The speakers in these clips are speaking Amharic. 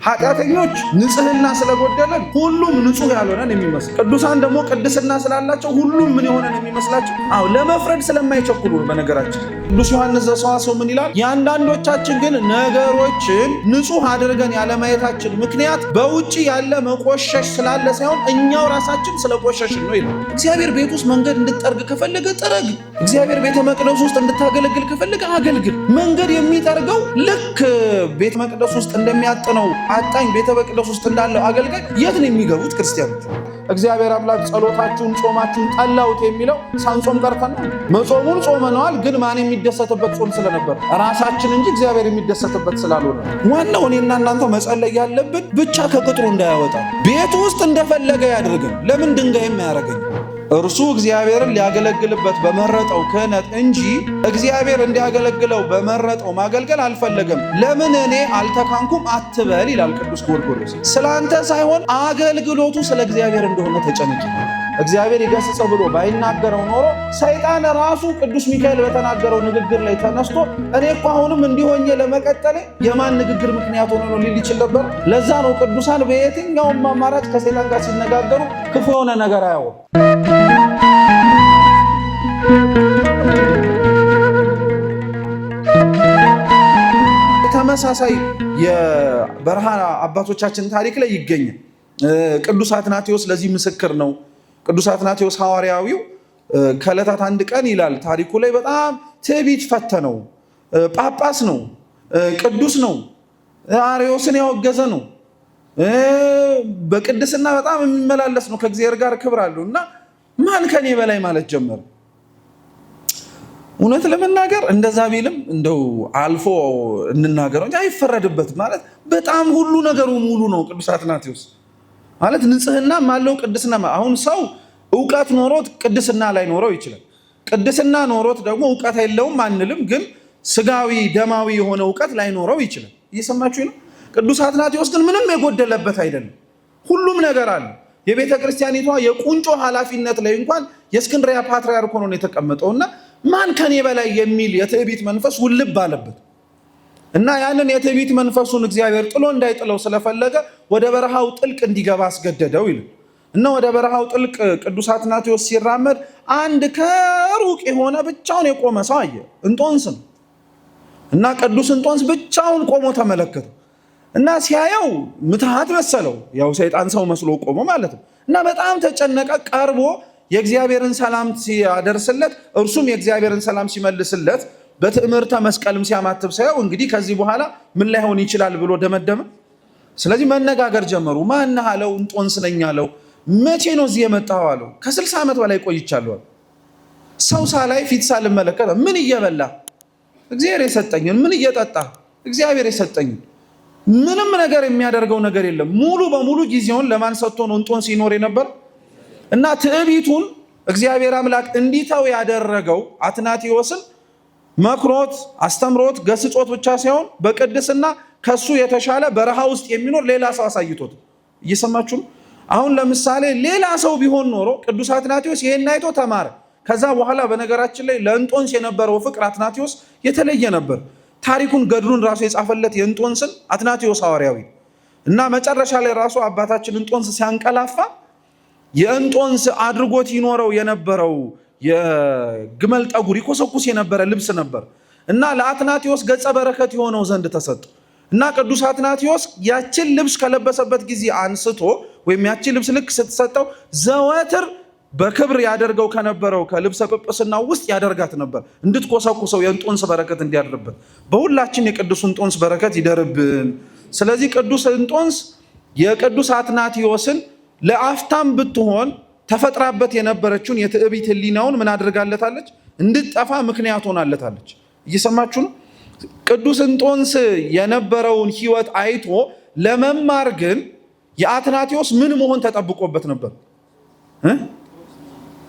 ኃጢአተኞች ንጽህና ስለጎደለን ሁሉም ንጹህ ያልሆነን የሚመስል፣ ቅዱሳን ደግሞ ቅድስና ስላላቸው ሁሉም ምን የሆነን የሚመስላቸው። ለመፍረድ ስለማይቸኩሉ ነው። በነገራችን ቅዱስ ዮሐንስ ዘሰዋስው ምን ይላል? የአንዳንዶቻችን ግን ነገሮችን ንጹህ አድርገን ያለማየታችን ምክንያት በውጭ ያለ መቆሸሽ ስላለ ሳይሆን እኛው ራሳችን ስለቆሸሽን ነው ይላል። እግዚአብሔር ቤት ውስጥ መንገድ እንድትጠርግ ከፈለገ ጥረግ። እግዚአብሔር ቤተ መቅደስ ውስጥ እንድታገለግል ከፈለገ አገልግል። መንገድ የሚጠርገው ልክ ቤተ መቅደስ ውስጥ እንደሚያጥነው አጣኝ ቤተ መቅደስ ውስጥ እንዳለው አገልጋይ የት ነው የሚገቡት ክርስቲያኖች? እግዚአብሔር አምላክ ጸሎታችሁን ጾማችሁን ጠላውት የሚለው ሳንጾም ቀርተን ነው። መጾሙን ጾመነዋል፣ ግን ማን የሚደሰትበት ጾም ስለነበር ራሳችን እንጂ እግዚአብሔር የሚደሰትበት ስላልሆነ። ዋናው እኔና እናንተ መጸለይ ያለብን ብቻ ከቅጥሩ እንዳያወጣ፣ ቤቱ ውስጥ እንደፈለገ ያድርግን። ለምን ድንጋይም አያረገኝ? እርሱ እግዚአብሔርን ሊያገለግልበት በመረጠው ክህነት እንጂ እግዚአብሔር እንዲያገለግለው በመረጠው ማገልገል አልፈለገም። ለምን እኔ አልተካንኩም አትበል ይላል ቅዱስ ጎርጎርዮስ። ስላንተ ሳይሆን አገልግሎቱ ስለ እግዚአብሔር እንደሆነ ተጨነቂ። እግዚአብሔር ይገስጸው ብሎ ባይናገረው ኖሮ ሰይጣን ራሱ ቅዱስ ሚካኤል በተናገረው ንግግር ላይ ተነስቶ እኔ እኮ አሁንም እንዲሆኜ ለመቀጠል የማን ንግግር ምክንያት ሆኖ ነው ሊል ይችል ነበር። ለዛ ነው ቅዱሳን በየትኛውም አማራጭ ከሰይጣን ጋር ሲነጋገሩ ክፉ የሆነ ነገር አያወሩ። ተመሳሳይ የበረሃ አባቶቻችን ታሪክ ላይ ይገኛል። ቅዱስ አትናቴዎስ ለዚህ ምስክር ነው። ቅዱስ አትናቴዎስ ሐዋርያዊው ከዕለታት አንድ ቀን ይላል ታሪኩ ላይ በጣም ትዕቢት ፈተነው። ጳጳስ ነው፣ ቅዱስ ነው፣ አርዮስን ያወገዘ ነው፣ በቅድስና በጣም የሚመላለስ ነው፣ ከእግዚአብሔር ጋር ክብር አለው እና ማን ከኔ በላይ ማለት ጀመረ። እውነት ለመናገር እንደዛ ቢልም እንደው አልፎ እንናገረው እንጂ አይፈረድበትም። ማለት በጣም ሁሉ ነገሩ ሙሉ ነው ቅዱስ አትናቴዎስ ማለት ንጽህናም አለው ቅድስና። አሁን ሰው እውቀት ኖሮት ቅድስና ላይ ኖረው ይችላል። ቅድስና ኖሮት ደግሞ እውቀት የለውም አንልም፣ ግን ስጋዊ ደማዊ የሆነ እውቀት ላይ ኖረው ይችላል። እየሰማችሁ ነው። ቅዱስ አትናቴዎስ ግን ምንም የጎደለበት አይደለም፣ ሁሉም ነገር አለ። የቤተ ክርስቲያኒቷ የቁንጮ ኃላፊነት ላይ እንኳን የእስክንድርያ ፓትርያርክ ሆኖ ነው የተቀመጠውና ማን ከኔ በላይ የሚል የትዕቢት መንፈስ ውልብ አለበት እና ያንን የትዕቢት መንፈሱን እግዚአብሔር ጥሎ እንዳይጥለው ስለፈለገ ወደ በረሃው ጥልቅ እንዲገባ አስገደደው ይላል እና ወደ በረሃው ጥልቅ ቅዱስ አትናቴዎስ ሲራመድ አንድ ከሩቅ የሆነ ብቻውን የቆመ ሰው አየ። እንጦንስ ነው እና ቅዱስ እንጦንስ ብቻውን ቆሞ ተመለከተ እና ሲያየው ምትሃት መሰለው። ያው ሰይጣን ሰው መስሎ ቆሞ ማለት ነው እና በጣም ተጨነቀ። ቀርቦ የእግዚአብሔርን ሰላም ሲያደርስለት እርሱም የእግዚአብሔርን ሰላም ሲመልስለት በትዕምርተ መስቀልም ሲያማትብ ሳየው እንግዲህ ከዚህ በኋላ ምን ላይሆን ይችላል ብሎ ደመደመ። ስለዚህ መነጋገር ጀመሩ። ማን አለው? እንጦንስ ነኝ አለው። መቼ ነው እዚህ የመጣው አለው። ከ60 ዓመት በላይ ቆይቻለሁ። ሰው ሳላይ ፊት ሳልመለከት ምን እየበላ እግዚአብሔር የሰጠኝን፣ ምን እየጠጣ እግዚአብሔር የሰጠኝን፣ ምንም ነገር የሚያደርገው ነገር የለም። ሙሉ በሙሉ ጊዜውን ለማን ሰጥቶ ነው እንጦንስ ሲኖር የነበር? እና ትዕቢቱን እግዚአብሔር አምላክ እንዲተው ያደረገው አትናቴዎስን መክሮት አስተምሮት ገስጾት ብቻ ሳይሆን በቅድስና ከሱ የተሻለ በረሃ ውስጥ የሚኖር ሌላ ሰው አሳይቶት። እየሰማችሁ ነው። አሁን ለምሳሌ ሌላ ሰው ቢሆን ኖሮ ቅዱስ አትናቴዎስ ይሄን አይቶ ተማረ። ከዛ በኋላ በነገራችን ላይ ለእንጦንስ የነበረው ፍቅር አትናቴዎስ የተለየ ነበር። ታሪኩን ገድሉን ራሱ የጻፈለት የእንጦንስን አትናቴዎስ ሐዋርያዊ እና መጨረሻ ላይ ራሱ አባታችን እንጦንስ ሲያንቀላፋ የእንጦንስ አድርጎት ይኖረው የነበረው የግመል ጠጉር ይኮሰኩስ የነበረ ልብስ ነበር እና ለአትናቴዎስ ገጸ በረከት የሆነው ዘንድ ተሰጠ እና ቅዱስ አትናቴዎስ ያችን ልብስ ከለበሰበት ጊዜ አንስቶ ወይም ያችን ልብስ ልክ ስትሰጠው ዘወትር በክብር ያደርገው ከነበረው ከልብሰ ጵጵስና ውስጥ ያደርጋት ነበር እንድትኮሰኩሰው የእንጦንስ በረከት እንዲያድርበት። በሁላችን የቅዱስ እንጦንስ በረከት ይደርብን። ስለዚህ ቅዱስ እንጦንስ የቅዱስ አትናቴዎስን ለአፍታም ብትሆን ተፈጥራበት የነበረችውን የትዕቢት ህሊናውን ምን አድርጋለታለች? እንድትጠፋ ምክንያት ሆናለታለች። እየሰማችሁ ነው። ቅዱስ እንጦንስ የነበረውን ህይወት አይቶ ለመማር ግን የአትናቴዎስ ምን መሆን ተጠብቆበት ነበር?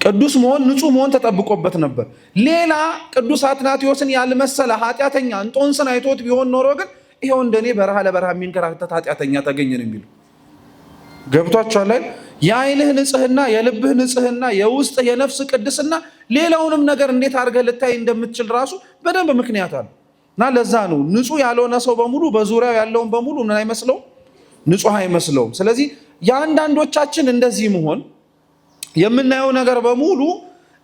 ቅዱስ መሆን፣ ንጹህ መሆን ተጠብቆበት ነበር። ሌላ ቅዱስ አትናቴዎስን ያልመሰለ ኃጢአተኛ እንጦንስን አይቶት ቢሆን ኖሮ ግን ይሄው እንደኔ በረሃ ለበረሃ የሚንከራተት ኃጢአተኛ ተገኘን የሚሉ ገብቷቸዋል ላይ የአይንህ ንጽህና፣ የልብህ ንጽህና፣ የውስጥ የነፍስ ቅድስና ሌላውንም ነገር እንዴት አድርገህ ልታይ እንደምትችል ራሱ በደንብ ምክንያት አለ እና ለዛ ነው ንጹህ ያልሆነ ሰው በሙሉ በዙሪያው ያለውን በሙሉ ምን አይመስለው ንጹህ አይመስለውም። ስለዚህ የአንዳንዶቻችን እንደዚህ መሆን የምናየው ነገር በሙሉ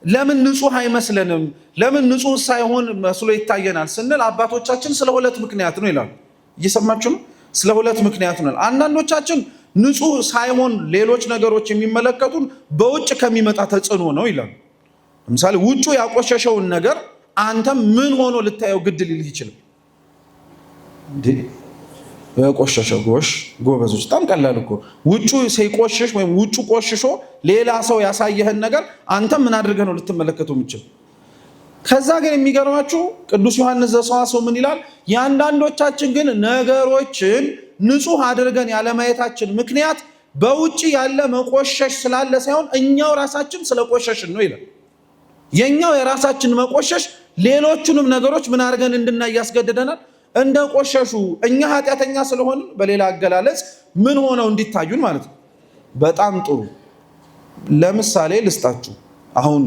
ለምን ንጹህ አይመስለንም? ለምን ንጹህ ሳይሆን መስሎ ይታየናል ስንል አባቶቻችን ስለ ሁለት ምክንያት ነው ይላሉ። እየሰማችሁ ነው? ስለ ሁለት ምክንያት ነው። አንዳንዶቻችን ንጹህ ሳይሆን ሌሎች ነገሮች የሚመለከቱን በውጭ ከሚመጣ ተጽዕኖ ነው ይላሉ። ለምሳሌ ውጩ ያቆሸሸውን ነገር አንተም ምን ሆኖ ልታየው ግድ ሊልህ ይችላል። እንዴ የቆሸሸው ጎበዞች በጣም ቀላል እኮ ውጩ ሳይቆሽሽ ወይም ውጩ ቆሽሾ ሌላ ሰው ያሳየህን ነገር አንተም ምን አድርገህ ነው ልትመለከተው የምችል? ከዛ ግን የሚገርማችሁ ቅዱስ ዮሐንስ ዘሰዋስው ምን ይላል? የአንዳንዶቻችን ግን ነገሮችን ንጹህ አድርገን ያለማየታችን ምክንያት በውጭ ያለ መቆሸሽ ስላለ ሳይሆን እኛው ራሳችን ስለቆሸሽን ነው ይላል። የኛው የራሳችን መቆሸሽ ሌሎቹንም ነገሮች ምን አድርገን እንድናይ ያስገድደናል? እንደ ቆሸሹ እኛ ኃጢአተኛ ስለሆን በሌላ አገላለጽ ምን ሆነው እንዲታዩን ማለት ነው። በጣም ጥሩ። ለምሳሌ ልስጣችሁ። አሁን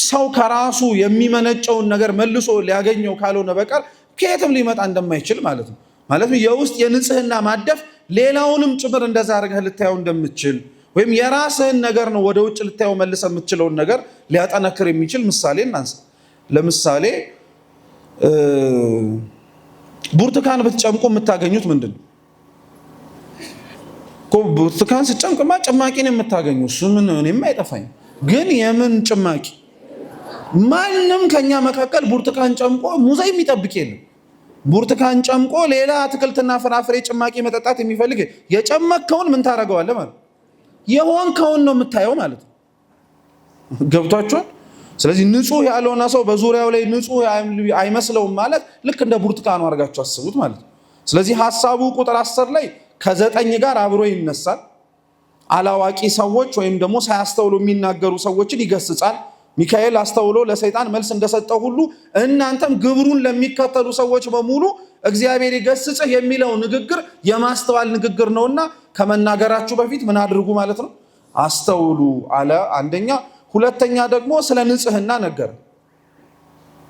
ሰው ከራሱ የሚመነጨውን ነገር መልሶ ሊያገኘው ካልሆነ በቀር ከየትም ሊመጣ እንደማይችል ማለት ነው። የውስጥ የንጽህና ማደፍ ሌላውንም ጭምር እንደዛ አድርገህ ልታየው እንደምትችል ወይም የራስህን ነገር ነው ወደ ውጭ ልታየው መልሰ የምትችለውን ነገር ሊያጠነክር የሚችል ምሳሌ እናንሳ። ለምሳሌ ብርቱካን ብትጨምቁ የምታገኙት ምንድን ነው? ብርቱካን ስጨምቅማ ጭማቂ ነው የምታገኙ። እሱ ምን እኔም አይጠፋኝ። ግን የምን ጭማቂ? ማንም ከኛ መካከል ብርቱካን ጨምቆ ሙዛ የሚጠብቅ የለም። ብርቱካን ጨምቆ ሌላ አትክልትና ፍራፍሬ ጭማቂ መጠጣት የሚፈልግ የጨመቅከውን ምን ታደርገዋለህ ማለት የሆንከውን ነው የምታየው ማለት ነው። ገብቷችኋል? ስለዚህ ንጹህ ያልሆነ ሰው በዙሪያው ላይ ንጹህ አይመስለውም ማለት ልክ እንደ ብርቱካኑ አድርጋችሁ አስቡት ማለት ነው። ስለዚህ ሐሳቡ ቁጥር 10 ላይ ከ9 ጋር አብሮ ይነሳል። አላዋቂ ሰዎች ወይም ደግሞ ሳያስተውሉ የሚናገሩ ሰዎችን ይገስጻል። ሚካኤል አስተውሎ ለሰይጣን መልስ እንደሰጠው ሁሉ እናንተም ግብሩን ለሚከተሉ ሰዎች በሙሉ እግዚአብሔር ይገስጽህ የሚለው ንግግር የማስተዋል ንግግር ነውና ከመናገራችሁ በፊት ምን አድርጉ ማለት ነው? አስተውሉ አለ አንደኛ። ሁለተኛ ደግሞ ስለ ንጽህና ነገር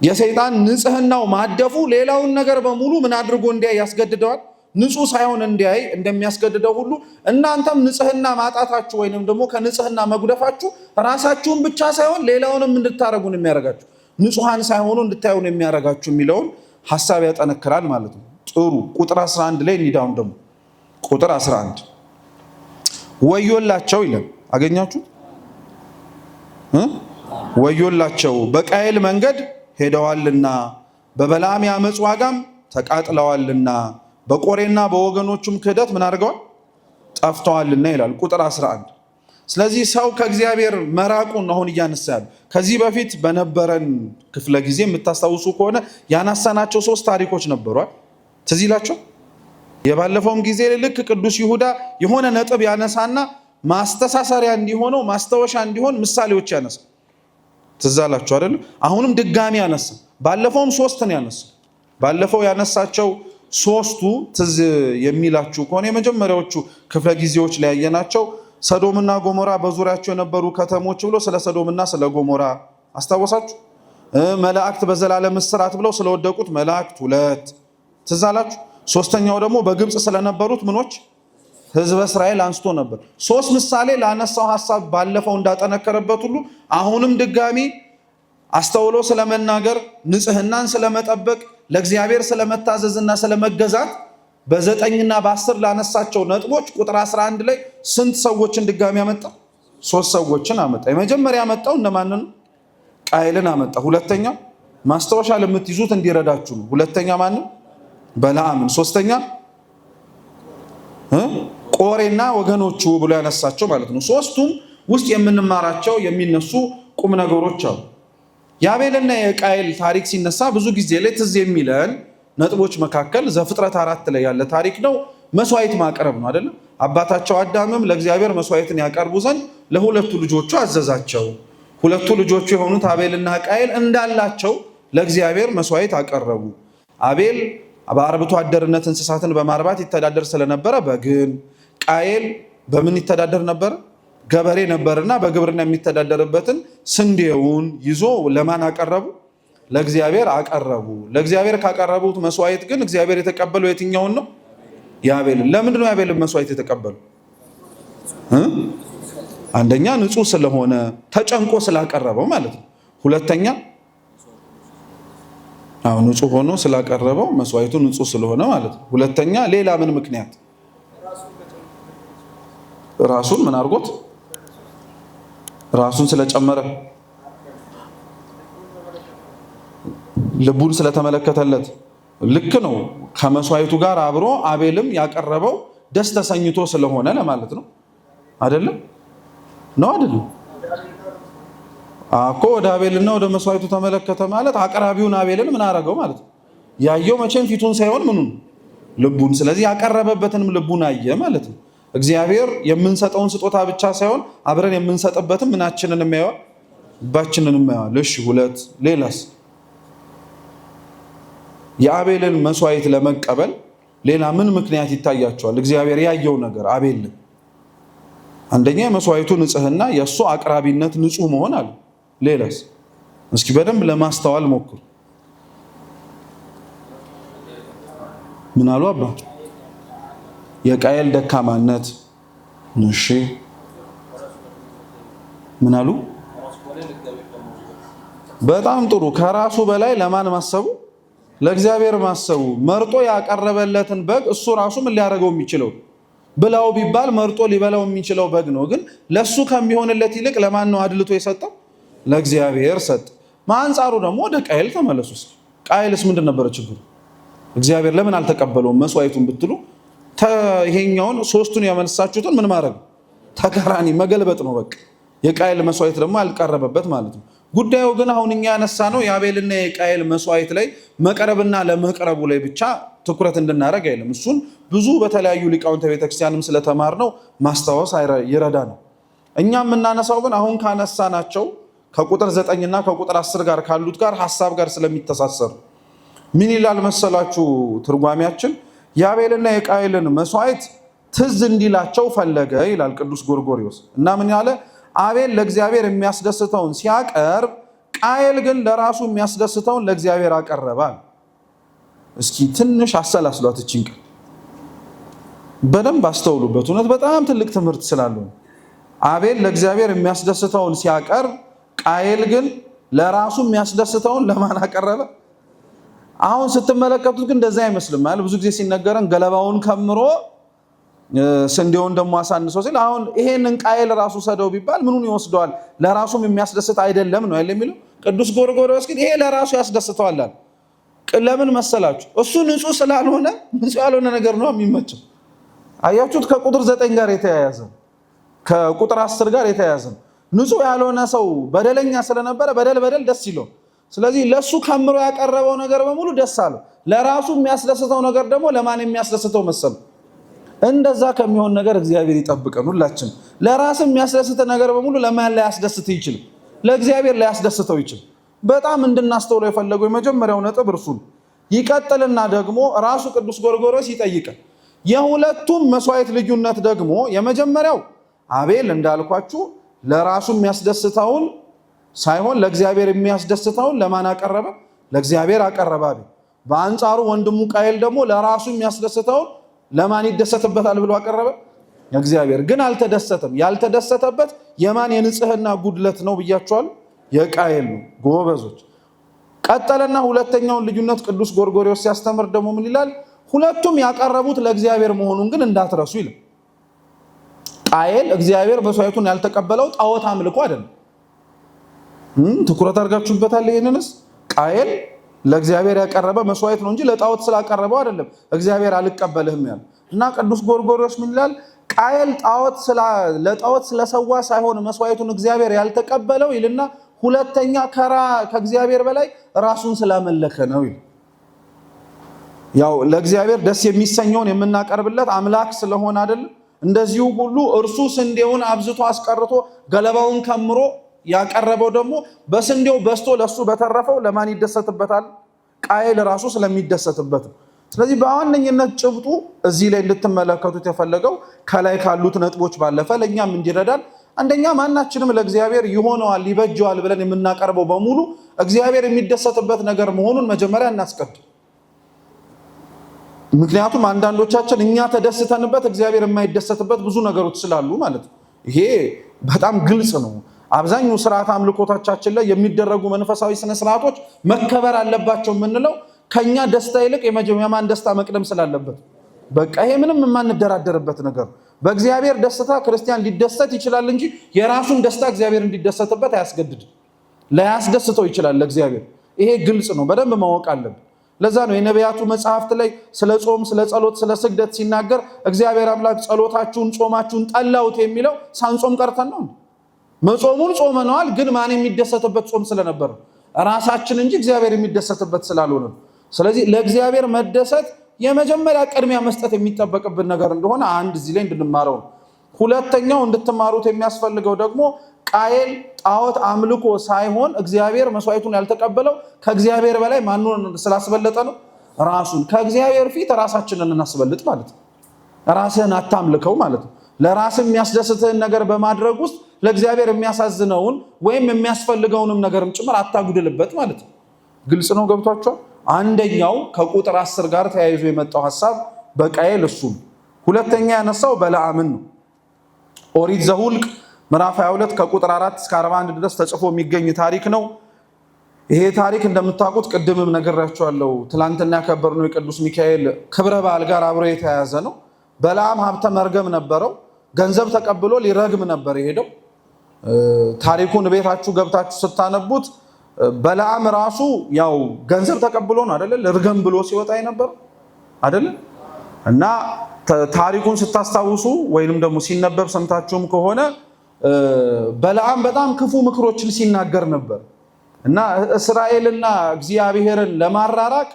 የሰይጣን ንጽህናው ማደፉ ሌላውን ነገር በሙሉ ምን አድርጎ እንዲያይ ያስገድደዋል። ንጹህ ሳይሆን እንዲያይ እንደሚያስገድደው ሁሉ እናንተም ንጽህና ማጣታችሁ ወይንም ደግሞ ከንጽህና መጉደፋችሁ ራሳችሁን ብቻ ሳይሆን ሌላውንም እንድታረጉ ነው የሚያረጋችሁ፣ ንጹሃን ሳይሆኑ እንድታዩ ነው የሚያረጋችሁ የሚለውን ሐሳብ ያጠነክራል ማለት ነው። ጥሩ። ቁጥር 11 ላይ እንዲዳውን ደግሞ ቁጥር 11 ወዮላቸው ይላል። አገኛችሁ? ወዮላቸው በቃየል መንገድ ሄደዋልና በበለዓም የዓመፅ ዋጋም ተቃጥለዋልና በቆሬና በወገኖቹም ክህደት ምን አድርገዋል? ጠፍተዋልና ይላል ቁጥር 11። ስለዚህ ሰው ከእግዚአብሔር መራቁን አሁን እያነሳ ያለ ከዚህ በፊት በነበረን ክፍለ ጊዜ የምታስታውሱ ከሆነ ያነሳናቸው 3 ታሪኮች ነበሯል። ትዝ ይላችሁ? የባለፈውም ጊዜ ልክ ቅዱስ ይሁዳ የሆነ ነጥብ ያነሳና ማስተሳሰሪያ እንዲሆነው ማስታወሻ እንዲሆን ምሳሌዎች ያነሳ። ትዝ አላችሁ አይደል? አሁንም ድጋሚ ያነሳ። ባለፈውም 3 ነው ያነሳ። ባለፈው ያነሳቸው 3ቱ ትዝ የሚላችሁ ከሆነ የመጀመሪያዎቹ ክፍለ ጊዜዎች ላይ ያየናቸው ሰዶምና ጎሞራ በዙሪያቸው የነበሩ ከተሞች ብሎ ስለ ሰዶምና ስለ ጎሞራ አስታወሳችሁ? መላእክት በዘላለም እስራት ብለው ስለወደቁት መላእክት 2 ትዝ አላችሁ? ሶስተኛው ደግሞ በግብፅ ስለነበሩት ምኖች ህዝበ እስራኤል አንስቶ ነበር። 3 ምሳሌ ላነሳው ሐሳብ ባለፈው እንዳጠነከረበት ሁሉ አሁንም ድጋሚ አስተውሎ ስለመናገር፣ ንጽህናን ስለመጠበቅ፣ ለእግዚአብሔር ስለመታዘዝና ስለመገዛት በ9ና በ10 ላነሳቸው ነጥቦች ቁጥር 11 ላይ ስንት ሰዎችን ድጋሚ አመጣ? 3 ሰዎችን አመጣ። የመጀመሪያ ያመጣው እነማንን? ቃየልን አመጣ። ሁለተኛ ማስታወሻ ለምትይዙት እንዲረዳችሁ ነው። ሁለተኛ ማንን? በለዓምን። ሶስተኛ ቆሬና ወገኖቹ ብሎ ያነሳቸው ማለት ነው። 3ቱም ውስጥ የምንማራቸው የሚነሱ ቁም ነገሮች አሉ። የአቤልና የቃየል ታሪክ ሲነሳ ብዙ ጊዜ ላይ ትዝ የሚለን ነጥቦች መካከል ዘፍጥረት 4 ላይ ያለ ታሪክ ነው። መስዋዕት ማቅረብ ነው አይደለም? አባታቸው አዳምም ለእግዚአብሔር መስዋዕትን ያቀርቡ ዘንድ ለሁለቱ ልጆቹ አዘዛቸው። ሁለቱ ልጆቹ የሆኑት አቤልና ቃየል እንዳላቸው ለእግዚአብሔር መስዋዕት አቀረቡ። አቤል በአርብቶ አደርነት እንስሳትን በማርባት ይተዳደር ስለነበረ በግን፣ ቃየል በምን ይተዳደር ነበር? ገበሬ ነበርና በግብርና የሚተዳደርበትን ስንዴውን ይዞ ለማን አቀረቡ? ለእግዚአብሔር አቀረቡ። ለእግዚአብሔር ካቀረቡት መስዋዕት ግን እግዚአብሔር የተቀበለው የትኛውን ነው? የአቤልን። ለምንድን ነው የአቤልን መስዋዕት የተቀበሉ? አንደኛ ንጹህ ስለሆነ ተጨንቆ ስላቀረበው ማለት ነው። ሁለተኛ ንጹህ ሆኖ ስላቀረበው መስዋዕቱ ንጹህ ስለሆነ ማለት ነው። ሁለተኛ ሌላ ምን ምክንያት? ራሱን ምን አድርጎት? ራሱን ስለጨመረ፣ ልቡን ስለተመለከተለት። ልክ ነው። ከመስዋዕቱ ጋር አብሮ አቤልም ያቀረበው ደስ ተሰኝቶ ስለሆነ ለማለት ነው። አይደለም ነው? አይደለም እኮ ወደ አቤልና ወደ መስዋዕቱ ተመለከተ ማለት አቅራቢውን አቤልን ምን አደረገው ማለት ነው። ያየው መቼም ፊቱን ሳይሆን ምኑን? ልቡን። ስለዚህ ያቀረበበትንም ልቡን አየ ማለት ነው። እግዚአብሔር የምንሰጠውን ስጦታ ብቻ ሳይሆን አብረን የምንሰጥበትም ምናችንን የሚያየዋል፣ ልባችንን የሚያየዋል። እሺ ሁለት ሌላስ? የአቤልን መስዋዕት ለመቀበል ሌላ ምን ምክንያት ይታያቸዋል? እግዚአብሔር ያየው ነገር አቤልን፣ አንደኛ የመስዋዕቱ ንጽህና፣ የእሱ አቅራቢነት ንጹህ መሆን አለ። ሌላስ? እስኪ በደንብ ለማስተዋል ሞክሩ። ምን አሉ አባ? የቃየል ደካማነት። እሺ ምን አሉ? በጣም ጥሩ። ከራሱ በላይ ለማን ማሰቡ? ለእግዚአብሔር ማሰቡ። መርጦ ያቀረበለትን በግ እሱ ራሱ ምን ሊያደርገው የሚችለው ብላው ቢባል መርጦ ሊበላው የሚችለው በግ ነው። ግን ለሱ ከሚሆንለት ይልቅ ለማን ነው አድልቶ የሰጠው? ለእግዚአብሔር ሰጠ። ማንጻሩ ደግሞ ወደ ቃየል ተመለሱ። ቃየልስ ምንድን ነበረ ችግሩ? እግዚአብሔር ለምን አልተቀበለውም መስዋዕቱን ብትሉ ይሄኛውን ሶስቱን ያመልሳችሁትን ምን ማድረግ? ተቃራኒ መገልበጥ ነው በቃ። የቃየል መስዋዕት ደግሞ አልቀረበበት ማለት ነው። ጉዳዩ ግን አሁን እኛ ያነሳ ነው የአቤልና የቃየል መስዋዕት ላይ መቅረብና ለመቅረቡ ላይ ብቻ ትኩረት እንድናደርግ አይደለም። እሱን ብዙ በተለያዩ ሊቃውንተ ቤተክርስቲያንም ስለተማርነው ማስታወስ ይረዳ ነው። እኛ የምናነሳው ግን አሁን ካነሳናቸው ከቁጥር 9 እና ከቁጥር 10 ጋር ካሉት ጋር ሐሳብ ጋር ስለሚተሳሰሩ ምን ይላል መሰላችሁ ትርጓሜያችን? የአቤልና የቃየልን መስዋዕት ትዝ እንዲላቸው ፈለገ ይላል ቅዱስ ጎርጎርዮስ። እና ምን ያለ? አቤል ለእግዚአብሔር የሚያስደስተውን ሲያቀርብ፣ ቃየል ግን ለራሱ የሚያስደስተውን ለእግዚአብሔር አቀረባል። እስኪ ትንሽ አሰላስሏት እቺን ቃል በደንብ አስተውሉበት። እውነት በጣም ትልቅ ትምህርት ስላለው አቤል ለእግዚአብሔር የሚያስደስተውን ሲያቀርብ፣ ቃየል ግን ለራሱ የሚያስደስተውን ለማን አቀረበ? አሁን ስትመለከቱት ግን እንደዛ አይመስልም ማለት ብዙ ጊዜ ሲነገረን ገለባውን ከምሮ ስንዴውን ደግሞ አሳንሶ ሲል አሁን ይሄንን ቃየል ራሱ ሰደው ቢባል ምኑን ይወስደዋል? ለራሱም የሚያስደስት አይደለም ነው አይደል የሚለው ቅዱስ ጎርጎርዮስ። ግን ይሄ ለራሱ ያስደስተዋል። ለምን መሰላችሁ? እሱ ንጹህ ስላልሆነ ንጹህ ያልሆነ ነገር ነው የሚመቸው። አያችሁት? ከቁጥር 9 ጋር የተያያዘ ከቁጥር 10 ጋር የተያያዘ ንጹህ ያልሆነ ሰው በደለኛ ስለነበረ በደል ደስ ይለው። ስለዚህ ለሱ ከምሮ ያቀረበው ነገር በሙሉ ደስ አለው። ለራሱ የሚያስደስተው ነገር ደግሞ ለማን የሚያስደስተው መሰለ? እንደዛ ከሚሆን ነገር እግዚአብሔር ይጠብቀን ሁላችን። ለራስ የሚያስደስተ ነገር በሙሉ ለማን ላይ ያስደስት ይችላል? ለእግዚአብሔር ላይ ያስደስተው ይችላል። በጣም እንድናስተውለው የፈለገው የመጀመሪያው ነጥብ እርሱን ይቀጥልና ደግሞ ራሱ ቅዱስ ጎርጎርዮስ ይጠይቃል። የሁለቱም መስዋዕት ልዩነት ደግሞ የመጀመሪያው አቤል እንዳልኳችሁ ለራሱ የሚያስደስተውን ሳይሆን ለእግዚአብሔር የሚያስደስተውን ለማን አቀረበ? ለእግዚአብሔር አቀረበ። በአንጻሩ ወንድሙ ቃየል ደግሞ ለራሱ የሚያስደስተውን ለማን ይደሰትበታል ብሎ አቀረበ? እግዚአብሔር። ግን አልተደሰተም። ያልተደሰተበት የማን የንጽህና ጉድለት ነው ብያቸዋል? የቃየል ነው። ጎበዞች። ቀጠለና ሁለተኛውን ልዩነት ቅዱስ ጎርጎርዮስ ሲያስተምር ደግሞ ምን ይላል? ሁለቱም ያቀረቡት ለእግዚአብሔር መሆኑን ግን እንዳትረሱ ይላል። ቃየል እግዚአብሔር መስዋዕቱን ያልተቀበለው ጣዖት አምልኮ አይደለም። ትኩረት አድርጋችሁበታል? ይሄንንስ ቃየል ለእግዚአብሔር ያቀረበ መስዋዕት ነው እንጂ ለጣዖት ስላቀረበው አይደለም እግዚአብሔር አልቀበልህም ያለ። እና ቅዱስ ጎርጎርዮስ ምን ይላል? ቃየል ለጣዖት ስለሰዋ ሳይሆን መስዋዕቱን እግዚአብሔር ያልተቀበለው ይልና ሁለተኛ ከእግዚአብሔር በላይ ራሱን ስላመለከ ነው ይላል። ያው ለእግዚአብሔር ደስ የሚሰኘውን የምናቀርብለት አምላክ ስለሆነ አይደለም። እንደዚሁ ሁሉ እርሱ ስንዴውን አብዝቶ አስቀርቶ ገለባውን ከምሮ ያቀረበው ደግሞ በስንዴው በስቶ ለሱ በተረፈው ለማን ይደሰትበታል? ቃየል ራሱ ስለሚደሰትበት። ስለዚህ በዋነኝነት ጭብጡ እዚህ ላይ እንድትመለከቱት የፈለገው ከላይ ካሉት ነጥቦች ባለፈ ለእኛም እንዲረዳን፣ አንደኛ ማናችንም ለእግዚአብሔር ይሆነዋል ይበጀዋል ብለን የምናቀርበው በሙሉ እግዚአብሔር የሚደሰትበት ነገር መሆኑን መጀመሪያ እናስቀድም። ምክንያቱም አንዳንዶቻችን እኛ ተደስተንበት እግዚአብሔር የማይደሰትበት ብዙ ነገሮች ስላሉ ማለት ነው። ይሄ በጣም ግልጽ ነው። አብዛኛው ስርዓት አምልኮታችን ላይ የሚደረጉ መንፈሳዊ ስነ ስርዓቶች መከበር አለባቸው የምንለው ከኛ ደስታ ይልቅ የማን ደስታ መቅደም ስላለበት፣ በቃ ይሄ ምንም የማንደራደርበት ነገር። በእግዚአብሔር ደስታ ክርስቲያን ሊደሰት ይችላል እንጂ የራሱን ደስታ እግዚአብሔር እንዲደሰትበት አያስገድድም። ላያስደስተው ይችላል ለእግዚአብሔር። ይሄ ግልጽ ነው፣ በደንብ ማወቅ አለብን። ለዛ ነው የነቢያቱ መጽሐፍት ላይ ስለ ጾም፣ ስለ ጸሎት፣ ስለ ስግደት ሲናገር እግዚአብሔር አምላክ ጸሎታችሁን፣ ጾማችሁን ጠላውት የሚለው ሳንጾም ቀርተን ነው። መጾሙን ጾመነዋል፣ ግን ማን የሚደሰትበት ጾም ስለነበር ራሳችን እንጂ እግዚአብሔር የሚደሰትበት ስላልሆነ። ስለዚህ ለእግዚአብሔር መደሰት የመጀመሪያ ቅድሚያ መስጠት የሚጠበቅብን ነገር እንደሆነ አንድ እዚህ ላይ እንድንማረው ነው። ሁለተኛው እንድትማሩት የሚያስፈልገው ደግሞ ቃየል ጣዖት አምልኮ ሳይሆን እግዚአብሔር መስዋዕቱን ያልተቀበለው ከእግዚአብሔር በላይ ማንን ስላስበለጠ ነው? ራሱን። ከእግዚአብሔር ፊት ራሳችንን እናስበልጥ ማለት ነው። ራስህን አታምልከው ማለት ነው። ለራስህ የሚያስደስትህን ነገር በማድረግ ውስጥ ለእግዚአብሔር የሚያሳዝነውን ወይም የሚያስፈልገውንም ነገርም ጭምር አታጉድልበት ማለት ነው። ግልጽ ነው? ገብቷችኋል? አንደኛው ከቁጥር 10 ጋር ተያይዞ የመጣው ሐሳብ በቃየል እሱ ነው። ሁለተኛ ያነሳው በለዓምን ነው። ኦሪት ዘኍልቍ ምዕራፍ 22 ከቁጥር 4 እስከ 41 ድረስ ተጽፎ የሚገኝ ታሪክ ነው። ይሄ ታሪክ እንደምታውቁት ቅድምም ነግሬያችኋለሁ። ትላንትና ያከበርነው የቅዱስ ሚካኤል ክብረ በዓል ጋር አብሮ የተያያዘ ነው። በለዓም ሀብተ መርገም ነበረው። ገንዘብ ተቀብሎ ሊረግም ነበር የሄደው። ታሪኩን ቤታችሁ ገብታችሁ ስታነቡት በለዓም ራሱ ያው ገንዘብ ተቀብሎ ነው አይደለ ልርገም ብሎ ሲወጣ ነበር አይደለ? እና ታሪኩን ስታስታውሱ ወይንም ደግሞ ሲነበብ ሰምታችሁም ከሆነ በለዓም በጣም ክፉ ምክሮችን ሲናገር ነበር እና እስራኤልና እግዚአብሔርን ለማራራቅ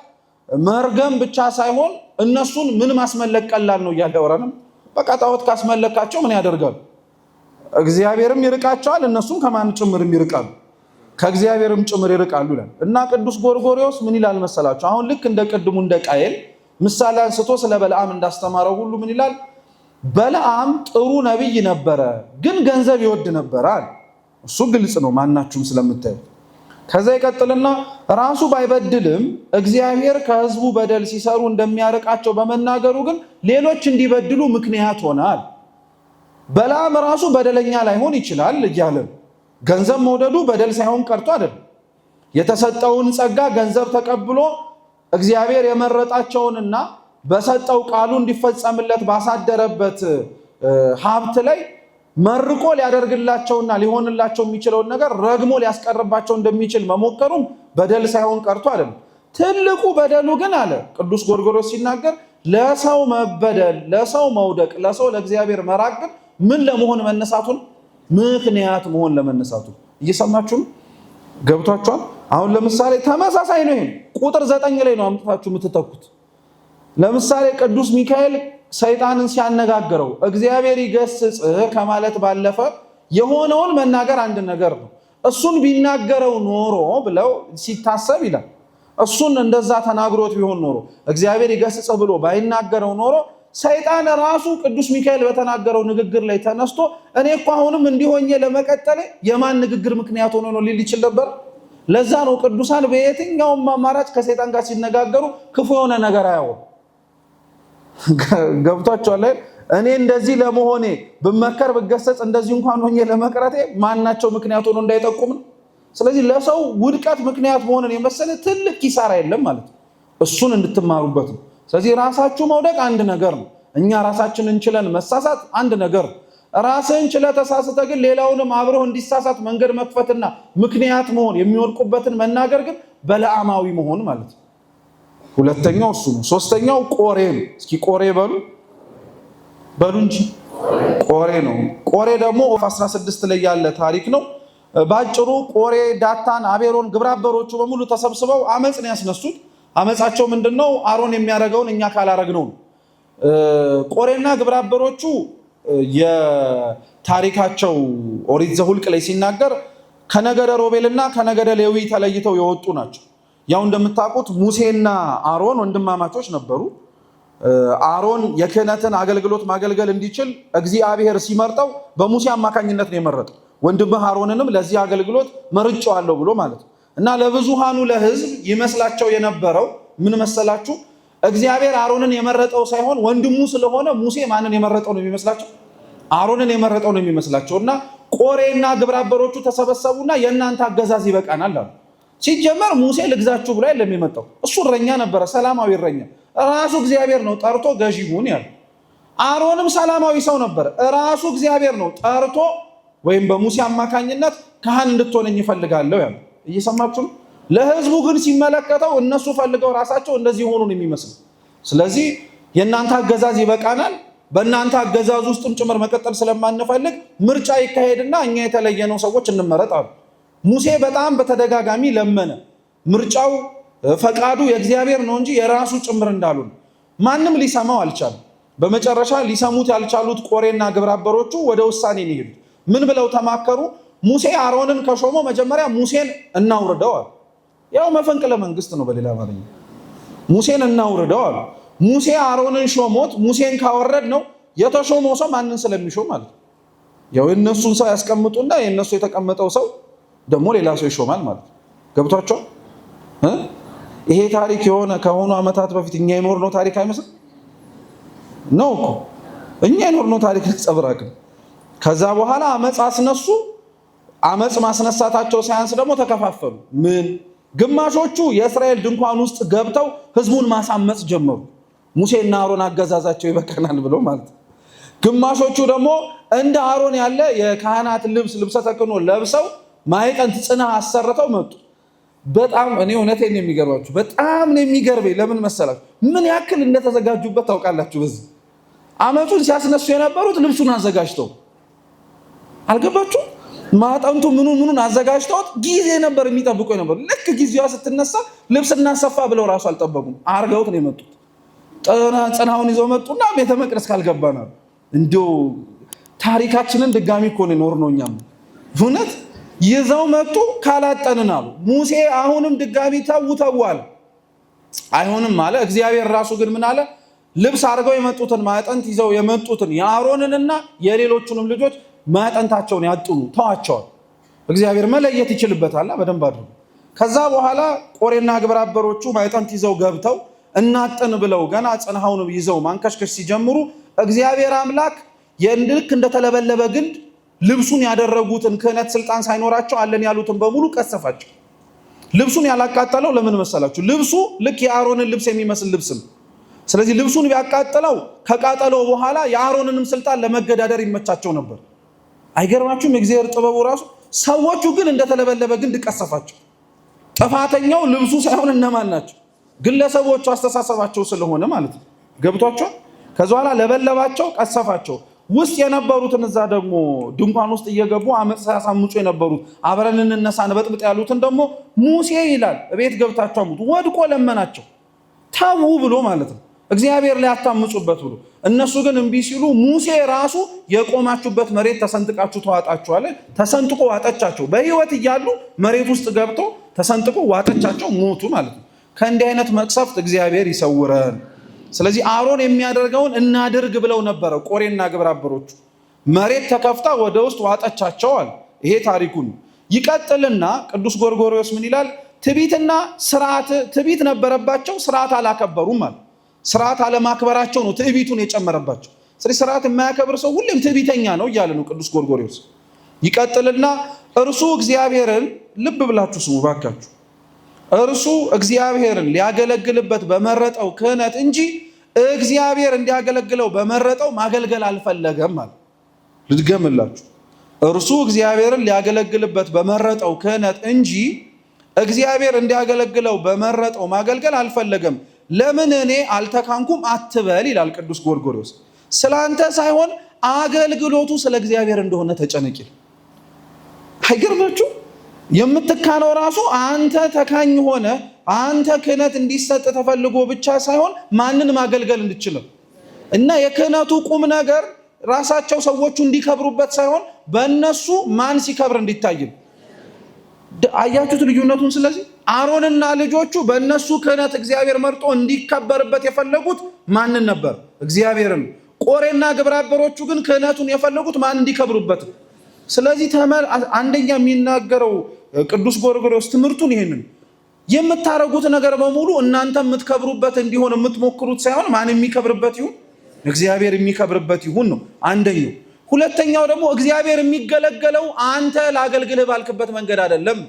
መርገም ብቻ ሳይሆን እነሱን ምን ማስመለክ ቀላል ነው እያለ ያወራንም። በቃ ጣዖት ካስመለካቸው ምን ያደርጋሉ? እግዚአብሔርም ይርቃቸዋል፣ እነሱም ከማን ጭምርም ይርቃሉ? ከእግዚአብሔርም ጭምር ይርቃሉ ይላል። እና ቅዱስ ጎርጎርዮስ ምን ይላል መሰላችሁ? አሁን ልክ እንደ ቅድሙ እንደ ቃየል ምሳሌ አንስቶ ስለ በለዓም እንዳስተማረው ሁሉ ምን ይላል? በለዓም ጥሩ ነቢይ ነበረ፣ ግን ገንዘብ ይወድ ነበረ። እሱ ግልጽ ነው ማናችሁም ስለምታዩ። ከዛ ይቀጥልና ራሱ ባይበድልም እግዚአብሔር ከሕዝቡ በደል ሲሰሩ እንደሚያርቃቸው በመናገሩ ግን ሌሎች እንዲበድሉ ምክንያት ሆናል። በለዓም ራሱ በደለኛ ላይሆን ይችላል እያለ ገንዘብ መውደዱ በደል ሳይሆን ቀርቶ አይደለም። የተሰጠውን ጸጋ ገንዘብ ተቀብሎ እግዚአብሔር የመረጣቸውንና በሰጠው ቃሉ እንዲፈጸምለት ባሳደረበት ሀብት ላይ መርቆ ሊያደርግላቸውና ሊሆንላቸው የሚችለውን ነገር ረግሞ ሊያስቀርባቸው እንደሚችል መሞከሩም በደል ሳይሆን ቀርቶ አይደለም። ትልቁ በደሉ ግን አለ ቅዱስ ጎርጎርዮስ ሲናገር ለሰው መበደል፣ ለሰው መውደቅ፣ ለሰው ለእግዚአብሔር መራቅ ግን ምን ለመሆን መነሳቱን ምክንያት መሆን ለመነሳቱ። እየሰማችሁ ገብቷችኋል? አሁን ለምሳሌ ተመሳሳይ ነው። ይሄን ቁጥር 9 ላይ ነው አምጥታችሁ የምትተኩት። ለምሳሌ ቅዱስ ሚካኤል ሰይጣንን ሲያነጋግረው እግዚአብሔር ይገስጽህ ከማለት ባለፈ የሆነውን መናገር አንድ ነገር ነው። እሱን ቢናገረው ኖሮ ብለው ሲታሰብ ይላል። እሱን እንደዛ ተናግሮት ቢሆን ኖሮ እግዚአብሔር ይገስጽህ ብሎ ባይናገረው ኖሮ ሰይጣን ራሱ ቅዱስ ሚካኤል በተናገረው ንግግር ላይ ተነስቶ እኔ እኮ አሁንም እንዲሆኜ ለመቀጠል የማን ንግግር ምክንያት ሆኖ ነው ሊል ይችል ነበር። ለዛ ነው ቅዱሳን በየትኛውም አማራጭ ከሰይጣን ጋር ሲነጋገሩ ክፉ የሆነ ነገር አያወሩ። ገብቷቸዋል። እኔ እንደዚህ ለመሆኔ ብመከር ብገሰጽ እንደዚህ እንኳን ሆኜ ለመቅረቴ ማናቸው ምክንያት ሆኖ እንዳይጠቁም ነው። ስለዚህ ለሰው ውድቀት ምክንያት መሆንን የመሰለ ትልቅ ኪሳራ የለም ማለት ነው። እሱን እንድትማሩበት ነው። ስለዚህ ራሳችሁ መውደቅ አንድ ነገር ነው። እኛ ራሳችንን ችለን መሳሳት አንድ ነገር ነው። ራስህን ችለህ ተሳስተህ ግን ሌላውንም አብረው እንዲሳሳት መንገድ መክፈትና ምክንያት መሆን የሚወድቁበትን መናገር ግን በለዓማዊ መሆን ማለት ነው። ሁለተኛው እሱ ነው። ሶስተኛው ቆሬ ነው። እስኪ ቆሬ በሉ እንጂ ቆሬ ነው። ቆሬ ደግሞ 16 ላይ ያለ ታሪክ ነው። ባጭሩ ቆሬ፣ ዳታን፣ አቤሮን ግብረአበሮቹ በሙሉ ተሰብስበው አመጽ ነው ያስነሱት። አመጻቸው ምንድነው? አሮን የሚያደርገውን እኛ ካላረግነው ነው። ቆሬና ግብረአበሮቹ የታሪካቸው ኦሪት ዘኍልቍ ላይ ሲናገር ከነገደ ሮቤልና ከነገደ ሌዊ ተለይተው የወጡ ናቸው። ያው እንደምታውቁት ሙሴና አሮን ወንድማማቾች ነበሩ። አሮን የክህነትን አገልግሎት ማገልገል እንዲችል እግዚአብሔር ሲመርጠው በሙሴ አማካኝነት ነው የመረጠው። ወንድምህ አሮንንም ለዚህ አገልግሎት መርጬዋለሁ ብሎ ማለት ነው። እና ለብዙሃኑ ለሕዝብ ይመስላቸው የነበረው ምን መሰላችሁ? እግዚአብሔር አሮንን የመረጠው ሳይሆን ወንድሙ ስለሆነ ሙሴ ማንን የመረጠው ነው የሚመስላቸው? አሮንን የመረጠው ነው የሚመስላቸው። እና ቆሬና ግብረ አበሮቹ ተሰበሰቡና የእናንተ አገዛዝ ይበቃናል አሉ። ሲጀመር ሙሴ ልግዛችሁ ብሎ አይደለም የመጣው። እሱ እረኛ ነበረ፣ ሰላማዊ እረኛ። ራሱ እግዚአብሔር ነው ጠርቶ ገዢ ሁን ያለው። አሮንም ሰላማዊ ሰው ነበር፣ ራሱ እግዚአብሔር ነው ጠርቶ ወይም በሙሴ አማካኝነት ካህን እንድትሆነኝ ይፈልጋለሁ ያለው። እየሰማችሁ ነው። ለህዝቡ ግን ሲመለከተው እነሱ ፈልገው ራሳቸው እንደዚህ ሆኑ ነው የሚመስል። ስለዚህ የእናንተ አገዛዝ ይበቃናል፣ በእናንተ አገዛዝ ውስጥም ጭምር መቀጠል ስለማንፈልግ ምርጫ ይካሄድና እኛ የተለየነው ሰዎች እንመረጥ አሉ። ሙሴ በጣም በተደጋጋሚ ለመነ። ምርጫው ፈቃዱ የእግዚአብሔር ነው እንጂ የራሱ ጭምር እንዳሉን ማንም ሊሰማው አልቻለም። በመጨረሻ ሊሰሙት ያልቻሉት ቆሬና ግብረ አበሮቹ ወደ ውሳኔ ሄዱ። ምን ብለው ተማከሩ? ሙሴ አሮንን ከሾሞ መጀመሪያ ሙሴን እናውርደው አሉ። ያው መፈንቅለ መንግስት ነው በሌላ አማርኛ። ሙሴን እናውርደው አሉ። ሙሴ አሮንን ሾሞት ሙሴን ካወረድ ነው የተሾመው ሰው ማንን ስለሚሾም ማለት ነው። ያው የነሱን ሰው ያስቀምጡና የነሱ የተቀመጠው ሰው ደግሞ ሌላ ሰው ይሾማል ማለት ነው። ገብቷቸው ይሄ ታሪክ የሆነ ከሆኑ ዓመታት በፊት እኛ የኖርነው ታሪክ አይመስል ነው እኮ እኛ የኖርነው ታሪክ ነጸብራቅ። ከዛ በኋላ አመጽ አስነሱ። አመጽ ማስነሳታቸው ሳያንስ ደግሞ ተከፋፈሉ። ምን ግማሾቹ የእስራኤል ድንኳን ውስጥ ገብተው ህዝቡን ማሳመጽ ጀመሩ። ሙሴና አሮን አገዛዛቸው ይበቃናል ብለው ማለት ነው። ግማሾቹ ደግሞ እንደ አሮን ያለ የካህናት ልብሰ ተክህኖ ለብሰው ማዕጠንት ጽና አሰርተው መጡ። በጣም እኔ እውነቴን ነው የሚገርባችሁ፣ በጣም ነው የሚገርበኝ። ለምን መሰላችሁ? ምን ያክል እንደተዘጋጁበት ታውቃላችሁ? በዚህ አመቱን ሲያስነሱ የነበሩት ልብሱን አዘጋጅተው አልገባችሁ? ማዕጠንቱ ምኑን አዘጋጅተውት ጊዜ ነበር የሚጠብቁ የነበሩ። ልክ ጊዜዋ ስትነሳ ልብስ እናሰፋ ብለው ራሱ አልጠበቁም፣ አርገውት ነው የመጡት። ጽናውን ይዘው መጡና ቤተ መቅደስ ካልገባናል እንዲሁ ታሪካችንን ድጋሚ እኮ ነው ኖር ነው። እኛም እውነት ይዘው መጡ። ካላጠንን አሉ። ሙሴ አሁንም ድጋሚ ተውተዋል። አይሆንም አለ። እግዚአብሔር ራሱ ግን ምን አለ? ልብስ አድርገው የመጡትን ማዕጠንት ይዘው የመጡትን የአሮንንና የሌሎቹንም ልጆች ማዕጠንታቸውን ያጥኑ ተዋቸዋል። እግዚአብሔር መለየት ይችልበታል በደንብ አድርጎ። ከዛ በኋላ ቆሬና ግብረ አበሮቹ ማዕጠንት ይዘው ገብተው እናጥን ብለው ገና ጽንሐውን ይዘው ማንከሽከሽ ሲጀምሩ እግዚአብሔር አምላክ ልክ እንደተለበለበ ግንድ ልብሱን ያደረጉትን ክህነት ስልጣን ሳይኖራቸው አለን ያሉትን በሙሉ ቀሰፋቸው። ልብሱን ያላቃጠለው ለምን መሰላችሁ? ልብሱ ልክ የአሮንን ልብስ የሚመስል ልብስ ነው። ስለዚህ ልብሱን ቢያቃጥለው ከቃጠለው በኋላ የአሮንንም ስልጣን ለመገዳደር ይመቻቸው ነበር። አይገርማችሁም? የእግዚአብሔር ጥበቡ ራሱ። ሰዎቹ ግን እንደተለበለበ ግንድ ቀሰፋቸው። ጥፋተኛው ልብሱ ሳይሆን እነማን ናቸው? ግለሰቦቹ አስተሳሰባቸው ስለሆነ ማለት ነው። ገብቷቸው ከዛ በኋላ ለበለባቸው፣ ቀሰፋቸው። ውስጥ የነበሩትን እዛ ደግሞ ድንኳን ውስጥ እየገቡ አመጽ ሳያሳምጹ የነበሩት አብረን እንነሳ እንበጥብጥ ያሉትን ደግሞ ሙሴ ይላል እቤት ገብታቸው አሙት። ወድቆ ለመናቸው ተው ብሎ ማለት ነው፣ እግዚአብሔር ላይ አታምጹበት ብሎ። እነሱ ግን እምቢ ሲሉ ሙሴ ራሱ የቆማችሁበት መሬት ተሰንጥቃችሁ ተዋጣችኋል። ተሰንጥቆ ዋጠቻቸው። በህይወት እያሉ መሬት ውስጥ ገብቶ ተሰንጥቆ ዋጠቻቸው፣ ሞቱ ማለት ነው። ከእንዲህ አይነት መቅሰፍት እግዚአብሔር ይሰውረን። ስለዚህ አሮን የሚያደርገውን እናድርግ ብለው ነበረ ቆሬና ግብረ አበሮቹ። መሬት ተከፍታ ወደ ውስጥ ዋጠቻቸዋል። ይሄ ታሪኩን ይቀጥልና ቅዱስ ጎርጎርዮስ ምን ይላል? ትዕቢት ነበረባቸው፣ ስርዓት አላከበሩም ማለት። ስርዓት አለማክበራቸው ነው ትዕቢቱን የጨመረባቸው። ስለዚህ ስርዓት የማያከብር ሰው ሁሌም ትዕቢተኛ ነው እያለ ነው ቅዱስ ጎርጎርዮስ። ይቀጥልና እርሱ እግዚአብሔርን፣ ልብ ብላችሁ ስሙ ባካችሁ፣ እርሱ እግዚአብሔርን ሊያገለግልበት በመረጠው ክህነት እንጂ እግዚአብሔር እንዲያገለግለው በመረጠው ማገልገል አልፈለገም ማለት። ልድገምላችሁ፣ እርሱ እግዚአብሔርን ሊያገለግልበት በመረጠው ክህነት እንጂ እግዚአብሔር እንዲያገለግለው በመረጠው ማገልገል አልፈለገም። ለምን እኔ አልተካንኩም አትበል ይላል ቅዱስ ጎርጎርዮስ። ስላንተ ሳይሆን አገልግሎቱ ስለ እግዚአብሔር እንደሆነ ተጨነቂ። አይገርማችሁ? የምትካነው ራሱ አንተ ተካኝ ሆነ አንተ ክህነት እንዲሰጥ ተፈልጎ ብቻ ሳይሆን ማንን ማገልገል እንድችልም እና የክህነቱ ቁም ነገር ራሳቸው ሰዎቹ እንዲከብሩበት ሳይሆን በእነሱ ማን ሲከብር እንዲታይም። አያችሁት ልዩነቱን? ስለዚህ አሮንና ልጆቹ በእነሱ ክህነት እግዚአብሔር መርጦ እንዲከበርበት የፈለጉት ማንን ነበር? እግዚአብሔርን። ቆሬና ግብረ አበሮቹ ግን ክህነቱን የፈለጉት ማን እንዲከብሩበት። ስለዚህ አንደኛ የሚናገረው ቅዱስ ጎርጎርዮስ ትምህርቱን ይሄንን የምታረጉት ነገር በሙሉ እናንተ የምትከብሩበት እንዲሆን የምትሞክሩት ሳይሆን ማን የሚከብርበት ይሁን? እግዚአብሔር የሚከብርበት ይሁን ነው አንደኛው። ሁለተኛው ደግሞ እግዚአብሔር የሚገለገለው አንተ ላገልግልህ ባልክበት መንገድ አይደለም።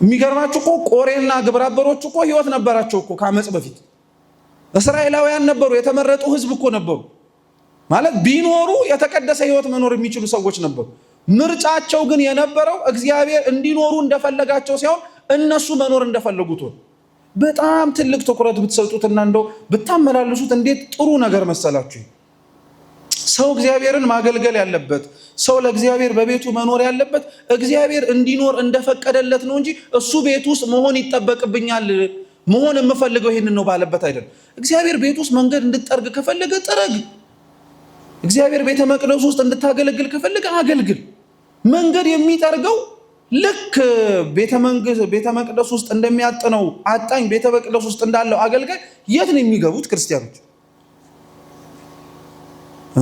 የሚገርማችሁ እኮ ቆሬና ግብረ አበሮች እኮ ህይወት ነበራቸው እኮ ከአመጽ በፊት እስራኤላውያን ነበሩ፣ የተመረጡ ህዝብ እኮ ነበሩ። ማለት ቢኖሩ የተቀደሰ ህይወት መኖር የሚችሉ ሰዎች ነበሩ። ምርጫቸው ግን የነበረው እግዚአብሔር እንዲኖሩ እንደፈለጋቸው ሳይሆን እነሱ መኖር እንደፈለጉት ሆነ። በጣም ትልቅ ትኩረት ብትሰጡትና እንደው ብታመላልሱት እንዴት ጥሩ ነገር መሰላችሁ። ሰው እግዚአብሔርን ማገልገል ያለበት፣ ሰው ለእግዚአብሔር በቤቱ መኖር ያለበት እግዚአብሔር እንዲኖር እንደፈቀደለት ነው እንጂ እሱ ቤት ውስጥ መሆን ይጠበቅብኛል መሆን የምፈልገው ይሄንን ነው ባለበት አይደለም። እግዚአብሔር ቤት ውስጥ መንገድ እንድትጠርግ ከፈለገ ጥረግ። እግዚአብሔር ቤተ መቅደስ ውስጥ እንድታገለግል ከፈለገ አገልግል። መንገድ የሚጠርገው ልክ ቤተ መቅደስ ውስጥ እንደሚያጥነው አጣኝ ቤተ መቅደስ ውስጥ እንዳለው አገልጋይ የት ነው የሚገቡት ክርስቲያኖች?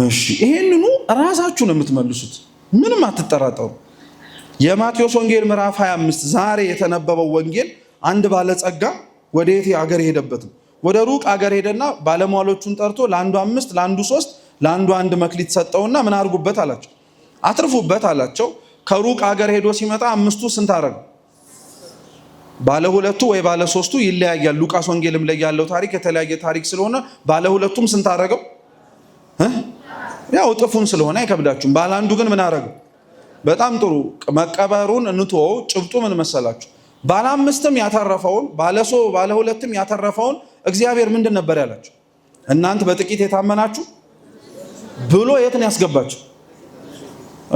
እሺ ይሄንኑ ራሳችሁ ነው የምትመልሱት፣ ምንም አትጠራጠሩ። የማቴዎስ ወንጌል ምዕራፍ 25 ዛሬ የተነበበው ወንጌል አንድ ባለጸጋ ወደ የት አገር ሄደበት? ወደ ሩቅ አገር ሄደና ባለሟሎቹን ጠርቶ ለአንዱ 5 ለአንዱ 3 ለአንዱ 1 መክሊት ሰጠውና ምን አድርጉበት አላቸው? አትርፉበት አላቸው። ከሩቅ አገር ሄዶ ሲመጣ 5ቱ ስንት አረገ? ባለ 2ቱ ወይ ባለ 3ቱ ይለያያል። ሉቃስ ወንጌልም ላይ ያለው ታሪክ የተለያየ ታሪክ ስለሆነ ባለ 2ቱም ስንት አረገው? ያው እጥፉን ስለሆነ አይከብዳችሁም። ባለ አንዱ ግን ምን አረገው? በጣም ጥሩ። መቀበሩን እንትወው ጭብጡ ምን መሰላችሁ? ባለ 5ም ያተረፈውን ባለ 2ም ያተረፈውን እግዚአብሔር ምንድን ነበር ያላቸው? እናንተ በጥቂት የታመናችሁ ብሎ የትን ያስገባቸው?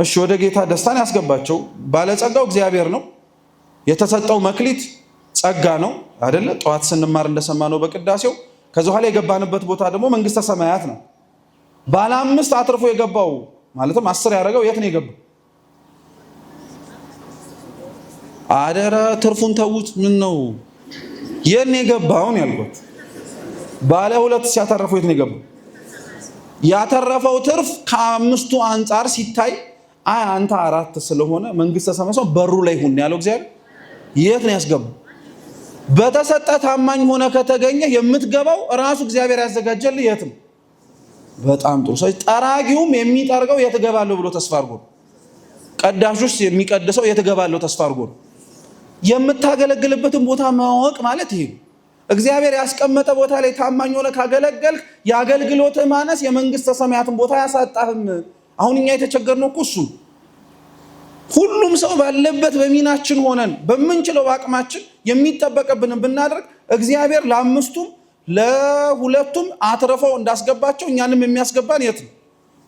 እሺ ወደ ጌታ ደስታን ያስገባቸው። ባለጸጋው እግዚአብሔር ነው። የተሰጠው መክሊት ጸጋ ነው አይደለ? ጠዋት ስንማር እንደሰማነው በቅዳሴው። ከዛ በኋላ የገባንበት ቦታ ደግሞ መንግስተ ሰማያት ነው። ባለ 5 አትርፎ የገባው ማለትም 10 ያደረገው የት ነው የገባው? አደረ ትርፉን ተውት። ምን ነው የት ነው የገባው ነው ያልኩት። ባለ 2 ሲያተርፈው የት ነው የገባው? ያተረፈው ትርፍ ከ5ቱ አንጻር ሲታይ አንተ 4 ስለሆነ መንግስተ ሰማያት በሩ ላይ ሁን ያለው እግዚአብሔር የት ነው ያስገባው? በተሰጠ ታማኝ ሆነ ከተገኘ የምትገባው ራሱ እግዚአብሔር ያዘጋጀልህ የት ነው? በጣም ጥሩ። ሰው ጠራጊውም የሚጠርገው የት እገባለሁ ብሎ ተስፋ አድርጎ ነው። ቀዳሹስ የሚቀድሰው የት እገባለሁ ተስፋ አድርጎ ነው። የምታገለግልበትን ቦታ ማወቅ ማለት ይሄ ነው። እግዚአብሔር ያስቀመጠ ቦታ ላይ ታማኝ ሆነ ካገለገልክ የአገልግሎትህ ማነስ የመንግስተ ሰማያትን ቦታ ያሳጣህም። አሁን እኛ የተቸገርነው እኮ እሱ። ሁሉም ሰው ባለበት በሚናችን ሆነን በምንችለው አቅማችን የሚጠበቅብንን ብናደርግ እግዚአብሔር ለ5ቱም ለ2ቱም አትረፈው እንዳስገባቸው እኛንም የሚያስገባን የት ነው?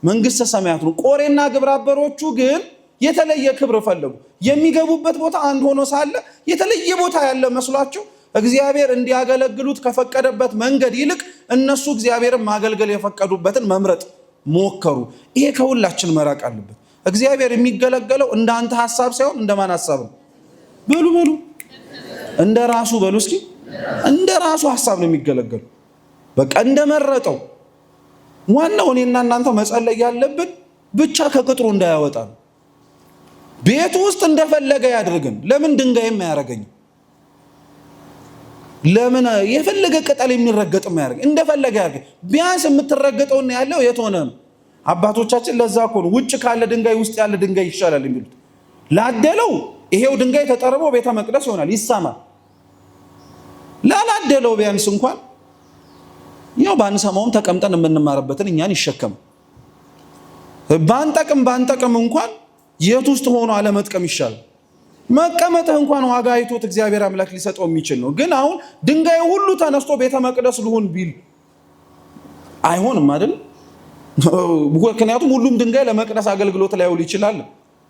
መንግስተ ሰማያት ነው። ቆሬና ግብረ አበሮቹ ግን የተለየ ክብር ፈለጉ። የሚገቡበት ቦታ አንድ ሆኖ ሳለ የተለየ ቦታ ያለ መስሏቸው እግዚአብሔር እንዲያገለግሉት ከፈቀደበት መንገድ ይልቅ እነሱ እግዚአብሔርን ማገልገል የፈቀዱበትን መምረጥ ሞከሩ። ይሄ ከሁላችን መራቅ አለበት። እግዚአብሔር የሚገለገለው እንደ አንተ ሐሳብ ሳይሆን እንደማን ሐሳብ ነው? በሉ እንደ ራሱ በሉ እስኪ። እንደ ራሱ ሐሳብ ነው የሚገለገለው። በቃ እንደመረጠው። ዋናው እኔና እናንተ መጸለይ ያለብን ብቻ ከቅጥሩ እንዳያወጣ ነው። ቤቱ ውስጥ እንደፈለገ ያድርግን። ለምን ድንጋይም አያረገኝም? ለምን የፈለገ ቅጠል የሚረገጥም ያደርግ? እንደፈለገ ያድርግ። ቢያንስ የምትረገጠውና ያለው የት ሆነ ነው? አባቶቻችን ለዛ እኮ ነው ውጭ ካለ ድንጋይ ውስጥ ያለ ድንጋይ ይሻላል የሚሉት። ላደለው ይሄው ድንጋይ ተጠርቦ ቤተ መቅደስ ይሆናል፣ ይሳማል። ላላደለው ቢያንስ እንኳን ያው ባንሰማውም ተቀምጠን የምንማርበትን እኛን ይሸከም። ባንጠቅም እንኳን የት ውስጥ ሆኖ አለመጥቀም ይሻላል። መቀመጥህ እንኳን ዋጋ አይቶት እግዚአብሔር አምላክ ሊሰጠው የሚችል ነው። ግን አሁን ድንጋይ ሁሉ ተነስቶ ቤተ መቅደስ ልሁን ቢል አይሆንም አይደል? ምክንያቱም ሁሉም ድንጋይ ለመቅደስ አገልግሎት ላይውል ይችላል።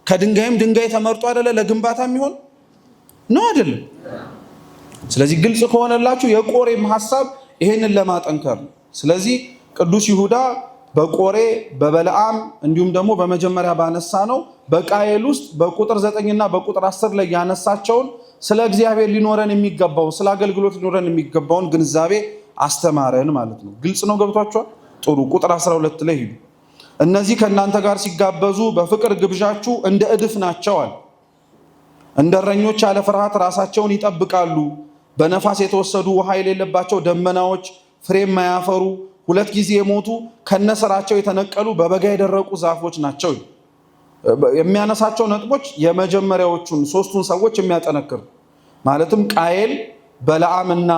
ከድንጋይም ድንጋይ ተመርጦ አይደለ ለግንባታ የሚሆን ነው አይደለም? ስለዚህ ግልጽ ከሆነላችሁ የቆሬም ሐሳብ ይሄንን ለማጠንከር ነው። ስለዚህ ቅዱስ ይሁዳ በቆሬ በበለዓም እንዲሁም ደግሞ በመጀመሪያ ባነሳ ነው በቃየል ውስጥ በቁጥር 9 እና በቁጥር 10 ላይ ያነሳቸውን ስለ እግዚአብሔር ሊኖረን የሚገባው ስለ አገልግሎት ሊኖረን የሚገባውን ግንዛቤ አስተማረን ማለት ነው። ግልጽ ነው? ገብቷችኋል? ጥሩ። ቁጥር 12 ላይ ሂዱ። እነዚህ ከእናንተ ጋር ሲጋበዙ በፍቅር ግብዣችሁ እንደ እድፍ ናቸዋል። እንደረኞች ያለ ፍርሃት ራሳቸውን ይጠብቃሉ። በነፋስ የተወሰዱ ውሃ የሌለባቸው ደመናዎች ፍሬ የማያፈሩ ሁለት ጊዜ የሞቱ ከነስራቸው የተነቀሉ በበጋ የደረቁ ዛፎች ናቸው። የሚያነሳቸው ነጥቦች የመጀመሪያዎቹን ሶስቱን ሰዎች የሚያጠነክር ማለትም ቃየል፣ በለዓምና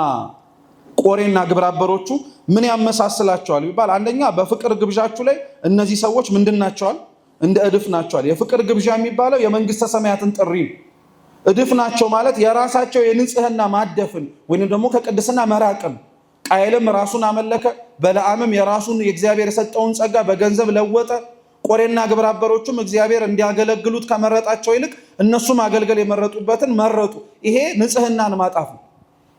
ቆሬና ግብረአበሮቹ ምን ያመሳስላቸዋል ቢባል አንደኛ በፍቅር ግብዣችሁ ላይ እነዚህ ሰዎች ምንድን ናቸዋል? እንደ እድፍ ናቸዋል። የፍቅር ግብዣ የሚባለው የመንግስተ ሰማያትን ጥሪ እድፍ ናቸው ማለት የራሳቸው የንጽህና ማደፍን ወይም ደግሞ ከቅድስና መራቅን። ቃየልም ራሱን አመለከ፣ በለዓምም የራሱን የእግዚአብሔር የሰጠውን ጸጋ በገንዘብ ለወጠ። ቆሬና ግብረአበሮቹም እግዚአብሔር እንዲያገለግሉት ከመረጣቸው ይልቅ እነሱም አገልገል የመረጡበትን መረጡ። ይሄ ንጽህናን ማጣፍ ነው።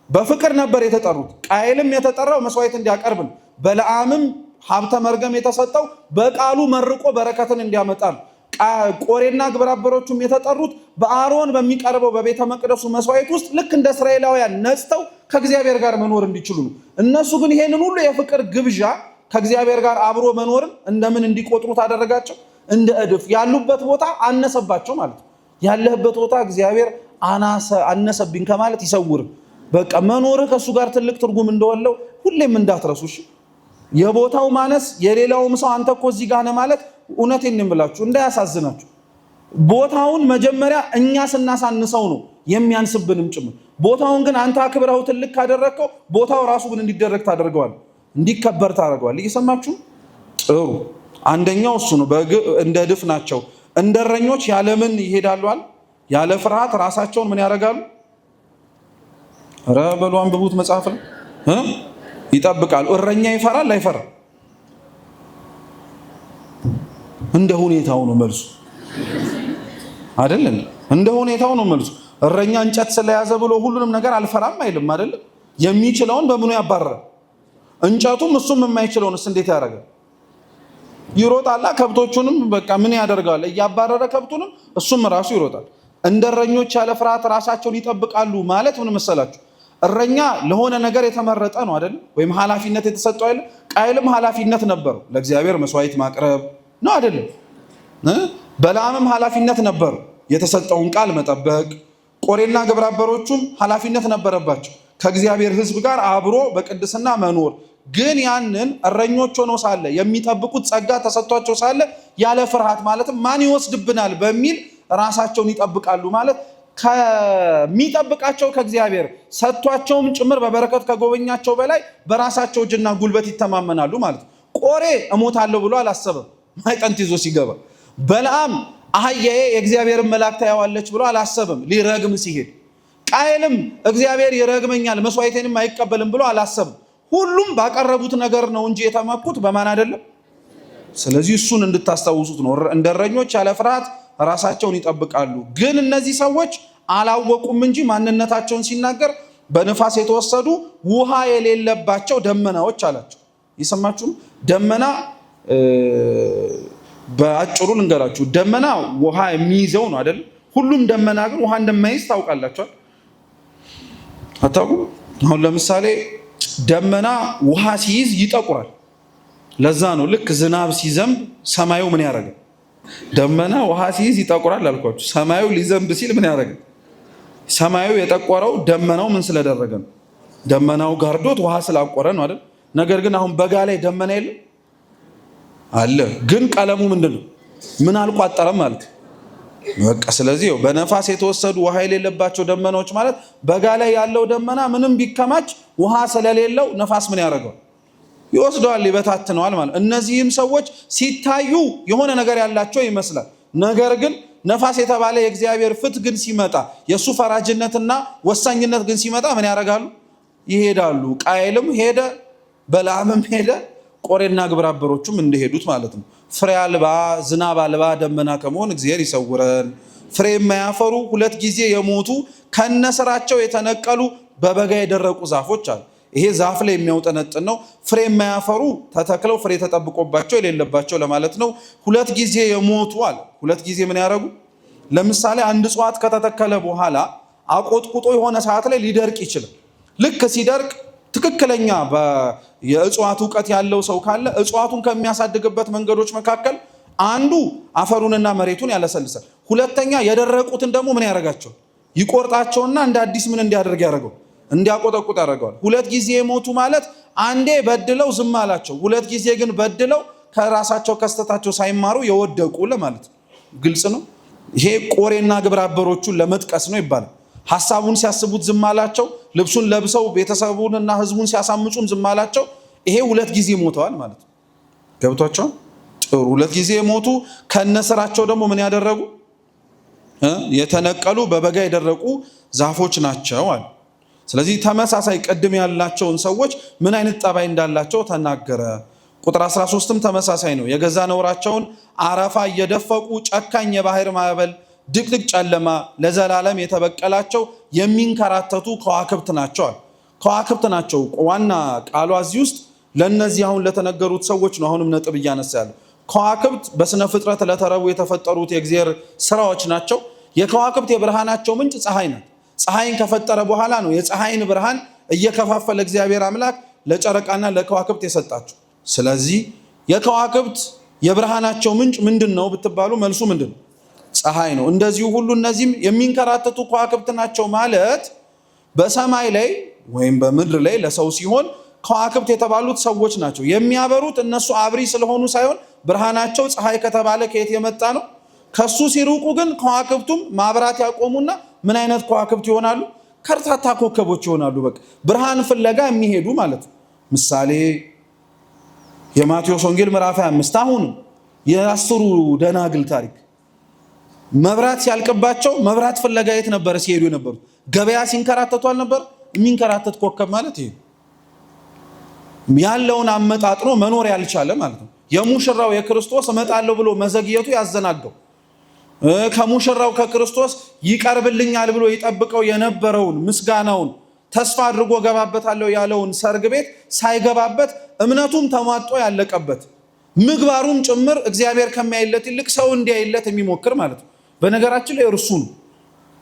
በፍቅር ነበር የተጠሩት። ቃየልም የተጠራው መስዋዕት እንዲያቀርብ ነው። በለዓምም ሀብተ መርገም የተሰጠው በቃሉ መርቆ በረከትን እንዲያመጣ ነው። ቆሬና ግብረአበሮቹም የተጠሩት በአሮን በሚቀርበው በቤተ መቅደሱ መስዋዕት ውስጥ ልክ እንደ እስራኤላውያን ነጽተው ከእግዚአብሔር ጋር መኖር እንዲችሉ ነው። እነሱ ግን ይሄንን ሁሉ የፍቅር ግብዣ ከእግዚአብሔር ጋር አብሮ መኖርን እንደምን እንዲቆጥሩት አደረጋቸው? እንደ እድፍ። ያሉበት ቦታ አነሰባቸው ማለት ነው። ያለህበት ቦታ እግዚአብሔር አነሰብኝ ከማለት ይሰውር። በቃ መኖርህ ከእሱ ጋር ትልቅ ትርጉም እንደወለው ሁሌም እንዳትረሱ። የቦታው ማነስ የሌላውም ሰው አንተ እኮ እዚህ ጋር ነህ ማለት እውነቴን ነው የምላችሁ እንዳያሳዝናችሁ። ቦታውን መጀመሪያ እኛ ስናሳንሰው ነው የሚያንስብንም ጭምር። ቦታውን ግን አንተ አክብረው ትልቅ ካደረግከው ቦታው ራሱ ግን እንዲደረግ ታደርገዋል፣ እንዲከበር ታደርገዋል። እየሰማችሁ ጥሩ። አንደኛው እሱ ነው። እንደ እድፍ ናቸው። እንደረኞች ያለምን ይሄዳሉል፣ ያለ ፍርሃት ራሳቸውን ምን ያደርጋሉ? ኧረ በሉ አንብቡት መጽሐፍ ነው። ይጠብቃሉ። እረኛ ይፈራል አይፈራም? እንደ ሁኔታው ነው መልሱ አይደለም? እንደ ሁኔታው ነው መልሱ። እረኛ እንጨት ስለያዘ ብሎ ሁሉንም ነገር አልፈራም አይልም አይደለም? የሚችለውን በምኑ ያባረራል? እንጨቱም እሱም የማይችለውንስ እንዴት ያደርጋል? ይሮጣላ። ከብቶቹንም በቃ ምን ያደርጋል? እያባረረ ከብቱንም እሱም ራሱ ይሮጣል። እንደረኞች ያለ ፍርሃት ራሳቸውን ይጠብቃሉ ማለት ምን መሰላችሁ? እረኛ ለሆነ ነገር የተመረጠ ነው አይደል? ወይም ኃላፊነት የተሰጠው አይደል? ቃየልም ኃላፊነት ነበረው ለእግዚአብሔር መስዋዕት ማቅረብ ነው አይደለም? በለዓምም ኃላፊነት ነበር የተሰጠውን ቃል መጠበቅ። ቆሬና ግብረአበሮቹም ኃላፊነት ነበረባቸው ከእግዚአብሔር ሕዝብ ጋር አብሮ በቅድስና መኖር። ግን ያንን እረኞች ሆነው ሳለ የሚጠብቁት ጸጋ ተሰጥቷቸው ሳለ ያለ ፍርሃት ማለትም ማን ይወስድብናል በሚል ራሳቸውን ይጠብቃሉ ማለት ከሚጠብቃቸው ከእግዚአብሔር ሰጥቷቸውም ጭምር በበረከት ከጎበኛቸው በላይ በራሳቸው እጅና ጉልበት ይተማመናሉ ማለት ነው። ቆሬ እሞታለሁ ብሎ አላሰበም ማይጠንት ይዞ ሲገባ። በለዓም አህያዬ የእግዚአብሔርን መልአክ ታየዋለች ብሎ አላሰበም ሊረግም ሲሄድ። ቃየልም እግዚአብሔር ይረግመኛል መስዋዕቴንም አይቀበልም ብሎ አላሰበም። ሁሉም ባቀረቡት ነገር ነው እንጂ የተመኩት በማን አይደለም። ስለዚህ እሱን እንድታስታውሱት ነው። እንደረኞች ያለ ፍርሃት ራሳቸውን ይጠብቃሉ። ግን እነዚህ ሰዎች አላወቁም እንጂ ማንነታቸውን ሲናገር በንፋስ የተወሰዱ ውሃ የሌለባቸው ደመናዎች አላቸው። ይሰማችሁ? ደመና በአጭሩ ልንገራችሁ፣ ደመና ውሃ የሚይዘው ነው አይደል? ሁሉም ደመና ግን ውሃ እንደማይይዝ ታውቃላችኋል? አታውቁም? አሁን ለምሳሌ ደመና ውሃ ሲይዝ ይጠቁራል። ለዛ ነው ልክ ዝናብ ሲዘንብ ሰማዩ ምን ያደርጋል? ደመና ውሃ ሲይዝ ይጠቁራል አልኳችሁ። ሰማዩ ሊዘንብ ሲል ምን ያደርጋል? ሰማዩ የጠቆረው ደመናው ምን ስለደረገ ነው? ደመናው ጋርዶት ውሃ ስላቆረ ነው አይደል? ነገር ግን አሁን በጋ ላይ ደመና የለም አለ፣ ግን ቀለሙ ምንድን ነው? ምን አልቋጠረም ማለት በቃ። ስለዚህ በነፋስ የተወሰዱ ውሃ የሌለባቸው ደመናዎች ማለት በጋ ላይ ያለው ደመና ምንም ቢከማች ውሃ ስለሌለው ነፋስ ምን ያደርገዋል? ይወስደዋል፣ ይበታትነዋል ማለት። እነዚህም ሰዎች ሲታዩ የሆነ ነገር ያላቸው ይመስላል። ነገር ግን ነፋስ የተባለ የእግዚአብሔር ፍትህ ግን ሲመጣ፣ የእሱ ፈራጅነትና ወሳኝነት ግን ሲመጣ ምን ያደርጋሉ? ይሄዳሉ። ቃየልም ሄደ፣ በለዓምም ሄደ፣ ቆሬና ግብረአበሮቹም እንደሄዱት ማለት ነው። ፍሬ አልባ ዝናብ አልባ ደመና ከመሆን እግዚአብሔር ይሰውረን። ፍሬ የማያፈሩ ሁለት ጊዜ የሞቱ ከነስራቸው የተነቀሉ በበጋ የደረቁ ዛፎች አሉ። ይሄ ዛፍ ላይ የሚያውጠነጥን ነው። ፍሬ የማያፈሩ ተተክለው ፍሬ ተጠብቆባቸው የሌለባቸው ለማለት ነው። ሁለት ጊዜ የሞቱ አለ። ሁለት ጊዜ ምን ያደረጉ? ለምሳሌ አንድ እጽዋት ከተተከለ በኋላ አቆጥቁጦ የሆነ ሰዓት ላይ ሊደርቅ ይችላል። ልክ ሲደርቅ ትክክለኛ የእጽዋት እውቀት ያለው ሰው ካለ እጽዋቱን ከሚያሳድግበት መንገዶች መካከል አንዱ አፈሩንና መሬቱን ያለሰልሳል። ሁለተኛ የደረቁትን ደግሞ ምን ያደርጋቸዋል? ይቆርጣቸውና እንደ አዲስ ምን እንዲያደርግ ያደርገው እንዲያቆጠቁጥ ያደርገዋል። ሁለት ጊዜ የሞቱ ማለት አንዴ በድለው ዝም አላቸው፣ ሁለት ጊዜ ግን በድለው ከራሳቸው ከስተታቸው ሳይማሩ የወደቁ ለማለት ነው። ግልጽ ነው። ይሄ ቆሬና ግብረ አበሮቹን ለመጥቀስ ነው ይባላል። ሐሳቡን ሲያስቡት ዝም አላቸው፣ ልብሱን ለብሰው ቤተሰቡንና ህዝቡን ሲያሳምጹም ዝም አላቸው። ይሄ ሁለት ጊዜ ሞተዋል ማለት ነው። ገብቷቸው ጥሩ። ሁለት ጊዜ የሞቱ ከነስራቸው ደግሞ ምን ያደረጉ የተነቀሉ በበጋ የደረቁ ዛፎች ናቸው አለ። ስለዚህ ተመሳሳይ ቅድም ያላቸውን ሰዎች ምን አይነት ጠባይ እንዳላቸው ተናገረ። ቁጥር 13ም ተመሳሳይ ነው። የገዛ ነውራቸውን አረፋ እየደፈቁ ጨካኝ የባህር ማዕበል ድቅድቅ ጨለማ ለዘላለም የተበቀላቸው የሚንከራተቱ ከዋክብት ናቸዋል። ከዋክብት ናቸው ዋና ቃሏ እዚህ ውስጥ ለነዚህ አሁን ለተነገሩት ሰዎች ነው። አሁንም ነጥብ እያነሳ ያለው ከዋክብት በስነ ፍጥረት ለተረቡ የተፈጠሩት የእግዚአብሔር ስራዎች ናቸው። የከዋክብት የብርሃናቸው ምንጭ ፀሐይ ናት። ፀሐይን ከፈጠረ በኋላ ነው የፀሐይን ብርሃን እየከፋፈለ እግዚአብሔር አምላክ ለጨረቃና ለከዋክብት የሰጣቸው። ስለዚህ የከዋክብት የብርሃናቸው ምንጭ ምንድን ነው ብትባሉ መልሱ ምንድን ነው? ፀሐይ ነው። እንደዚሁ ሁሉ እነዚህም የሚንከራተቱ ከዋክብት ናቸው ማለት በሰማይ ላይ ወይም በምድር ላይ ለሰው ሲሆን ከዋክብት የተባሉት ሰዎች ናቸው። የሚያበሩት እነሱ አብሪ ስለሆኑ ሳይሆን ብርሃናቸው ፀሐይ ከተባለ ከየት የመጣ ነው? ከሱ ሲሩቁ ግን ከዋክብቱም ማብራት ያቆሙና ምን አይነት ከዋክብት ይሆናሉ? ከርታታ ኮከቦች ይሆናሉ። በቃ ብርሃን ፍለጋ የሚሄዱ ማለት ነው። ምሳሌ የማቴዎስ ወንጌል ምዕራፍ 25 አሁንም የአስሩ ደናግል ታሪክ መብራት ሲያልቅባቸው መብራት ፍለጋ የት ነበር ሲሄዱ የነበሩት? ገበያ ሲንከራተቱ አልነበር? የሚንከራተት ኮከብ ማለት ይሄ ያለውን አመጣጥኖ መኖር ያልቻለ ማለት ነው። የሙሽራው የክርስቶስ እመጣለሁ ብሎ መዘግየቱ ያዘናገው ከሙሽራው ከክርስቶስ ይቀርብልኛል ብሎ ይጠብቀው የነበረውን ምስጋናውን ተስፋ አድርጎ ገባበታለሁ ያለውን ሰርግ ቤት ሳይገባበት እምነቱም ተሟጦ ያለቀበት ምግባሩም ጭምር እግዚአብሔር ከሚያይለት ይልቅ ሰው እንዲያይለት የሚሞክር ማለት ነው። በነገራችን ላይ እርሱን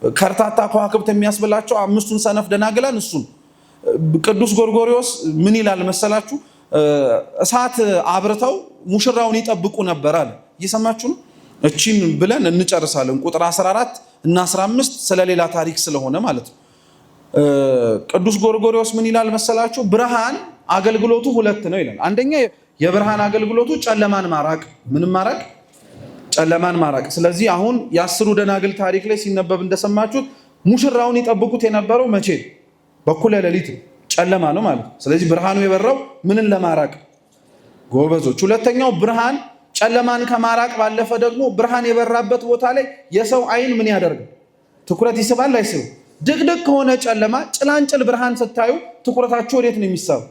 ከርታታ ከዋክብት የሚያስብላቸው አምስቱን ሰነፍ ደናግላን እሱን ቅዱስ ጎርጎርዮስ ምን ይላል መሰላችሁ? እሳት አብርተው ሙሽራውን ይጠብቁ ነበር አለ። እየሰማችሁ ነው? እቺን ብለን እንጨርሳለን። ቁጥር 14 እና 15 ስለሌላ ታሪክ ስለሆነ ማለት ነው። ቅዱስ ጎርጎርዮስ ምን ይላል መሰላችሁ? ብርሃን አገልግሎቱ ሁለት ነው ይላል። አንደኛ የብርሃን አገልግሎቱ ጨለማን ማራቅ። ምንም ማራቅ? ጨለማን ማራቅ። ስለዚህ አሁን የአስሩ ደናግል ታሪክ ላይ ሲነበብ እንደሰማችሁት ሙሽራውን ይጠብቁት የነበረው መቼ? በኩለ ሌሊት ጨለማ ነው ማለት ነው። ስለዚህ ብርሃኑ የበራው ምንን ለማራቅ? ጎበዞች። ሁለተኛው ብርሃን ጨለማን ከማራቅ ባለፈ ደግሞ ብርሃን የበራበት ቦታ ላይ የሰው አይን ምን ያደርግ? ትኩረት ይስባል አይስብ? ድቅድቅ ከሆነ ጨለማ ጭላንጭል ብርሃን ስታዩ ትኩረታችሁ ወዴት ነው የሚሳብ?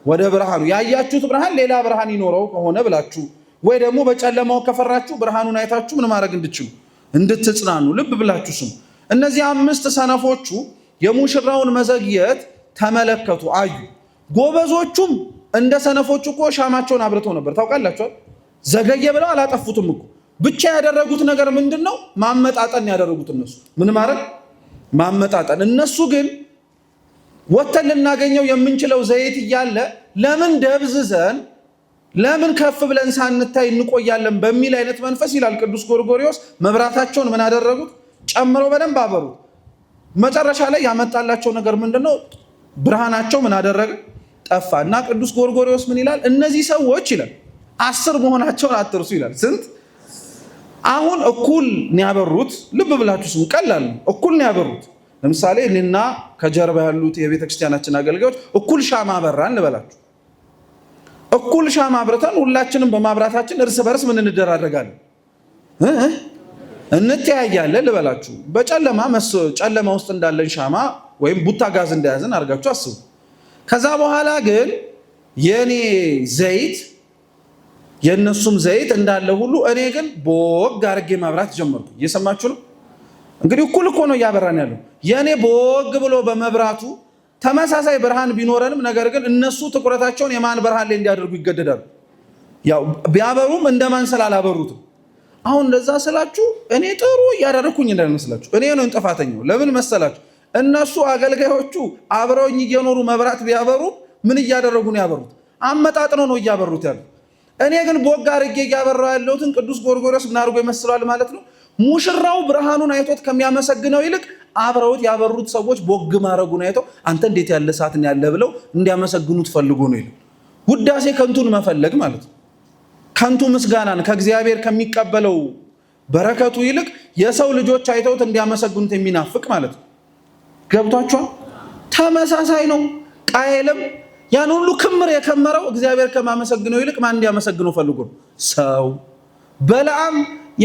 ወደ ብርሃኑ። ያያችሁት ብርሃን ሌላ ብርሃን ይኖረው ከሆነ ብላችሁ ወይ ደግሞ በጨለማው ከፈራችሁ ብርሃኑን አይታችሁ ምን ማድረግ እንድትችሉ እንድትጽናኑ ልብ ብላችሁ ስሙ። እነዚህ አምስት ሰነፎቹ የሙሽራውን መዘግየት ተመለከቱ፣ አዩ። ጎበዞቹም እንደ ሰነፎቹ እኮ ሻማቸውን አብርተው ነበር። ታውቃላችኋል? ዘገየ ብለው አላጠፉትም እኮ። ብቻ ያደረጉት ነገር ምንድን ነው? ማመጣጠን ያደረጉት እነሱ። ምን ማድረግ? ማመጣጠን። እነሱ ግን ወተን ልናገኘው የምንችለው ዘይት እያለ ለምን ደብዝዘን ለምን ከፍ ብለን ሳንታይ እንቆያለን በሚል አይነት መንፈስ ይላል ቅዱስ ጎርጎርዮስ መብራታቸውን ምን አደረጉት? ጨምረው በደንብ አበሩት። መጨረሻ ላይ ያመጣላቸው ነገር ምንድነው? ብርሃናቸው ምን አደረገ? ጠፋ። እና ቅዱስ ጎርጎርዮስ ምን ይላል? እነዚህ ሰዎች ይላል 10 መሆናቸውን አትርሱ ይላል። ስንት? አሁን እኩል ነው ያበሩት። ልብ ብላችሁ ስሙ። ቀላል ነው። እኩል ነው ያበሩት። ለምሳሌ እኔና ከጀርባ ያሉት የቤተክርስቲያናችን አገልጋዮች እኩል ሻማ አበራን እንበላችሁ። እኩል ሻማ አብርተን ሁላችንም በማብራታችን እርስ በርስ ምን እንደራረጋለን? እንተያያለን ልበላችሁ። በጨለማ ውስጥ እንዳለን ሻማ ወይም ቡታ ጋዝ እንደያዘን አድርጋችሁ አስቡ። ከዛ በኋላ ግን የኔ ዘይት የነሱም ዘይት እንዳለ ሁሉ እኔ ግን ቦግ አድርጌ ማብራት ጀመርኩ። እየሰማችሁ ነው? እንግዲህ እኩል እኮ ነው እያበራን ያለው። የኔ ቦግ ብሎ በመብራቱ ተመሳሳይ ብርሃን ቢኖረንም ነገር ግን እነሱ ትኩረታቸውን የማን ብርሃን ላይ እንዲያደርጉ ይገደዳሉ። ያው ቢያበሩም እንደማን ስላላበሩትም። አሁን እንደዛ ስላችሁ እኔ ጥሩ እያደረኩኝ እንዳልመስላችሁ፣ እኔ ነው ጥፋተኛው። ለምን መሰላችሁ? እነሱ አገልጋዮቹ አብረውኝ እየኖሩ መብራት ቢያበሩ ምን እያደረጉ ነው ያበሩት? አመጣጥነው ነው እያበሩት ያሉት። እኔ ግን ቦግ አድርጌ እያበራው ያለሁትን ቅዱስ ጎርጎርዮስ ምን አድርጎ ይመስለዋል ማለት ነው? ሙሽራው ብርሃኑን አይቶት ከሚያመሰግነው ይልቅ አብረውት ያበሩት ሰዎች ቦግ ማድረጉን አይተው አንተ እንዴት ያለ ሰዓትን ያለ ብለው እንዲያመሰግኑት ፈልጎ ነው ይላል። ውዳሴ ከንቱን መፈለግ ማለት ነው። ከንቱ ምስጋናን ከእግዚአብሔር ከሚቀበለው በረከቱ ይልቅ የሰው ልጆች አይተውት እንዲያመሰግኑት የሚናፍቅ ማለት ነው። ገብቷችኋል? ተመሳሳይ ነው። ቃየልም ያን ሁሉ ክምር የከመረው እግዚአብሔር ከማመሰግነው ይልቅ ማን እንዲያመሰግነው ፈልጎ ነው? ሰው። በለዓም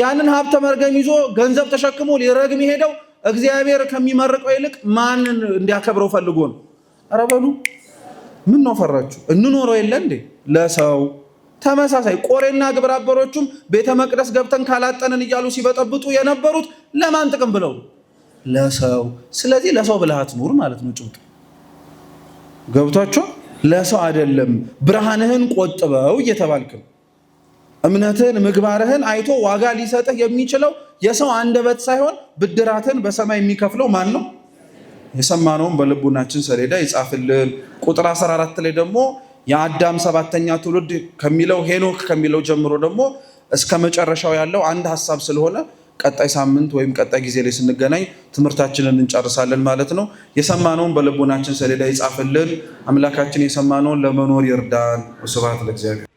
ያንን ሀብተ መርገም ይዞ ገንዘብ ተሸክሞ ሊረግም ሄደው እግዚአብሔር ከሚመርቀው ይልቅ ማንን እንዲያከብረው ፈልጎ ነው? ኧረ በሉ ምን ነው ፈራችሁ? እንኖረው የለ እንዴ? ለሰው። ተመሳሳይ ቆሬና ግብረ አበሮቹም ቤተ መቅደስ ገብተን ካላጠንን እያሉ ሲበጠብጡ የነበሩት ለማን ጥቅም ብለው? ለሰው። ስለዚህ ለሰው ብልሃት ኑር ማለት ነው ጭብጡ። ገብቷቸው? ለሰው አይደለም። ብርሃንህን ቆጥበው እየተባልክ ነው። እምነትህን ምግባርህን አይቶ ዋጋ ሊሰጥህ የሚችለው የሰው አንደበት ሳይሆን ብድራትን በሰማይ የሚከፍለው ማን ነው? የሰማነውን በልቡናችን ሰሌዳ ይጻፍልን። ቁጥር 14 ላይ ደግሞ የአዳም 7ኛ ትውልድ ከሚለው ሄኖክ ከሚለው ጀምሮ ደግሞ እስከ መጨረሻው ያለው አንድ ሐሳብ ስለሆነ ቀጣይ ሳምንት ወይም ቀጣይ ጊዜ ላይ ስንገናኝ ትምህርታችንን እንጨርሳለን ማለት ነው። የሰማነውን በልቡናችን ሰሌዳ ይጻፍልን። አምላካችን የሰማነውን ለመኖር ይርዳን። ወስብሐት ለእግዚአብሔር።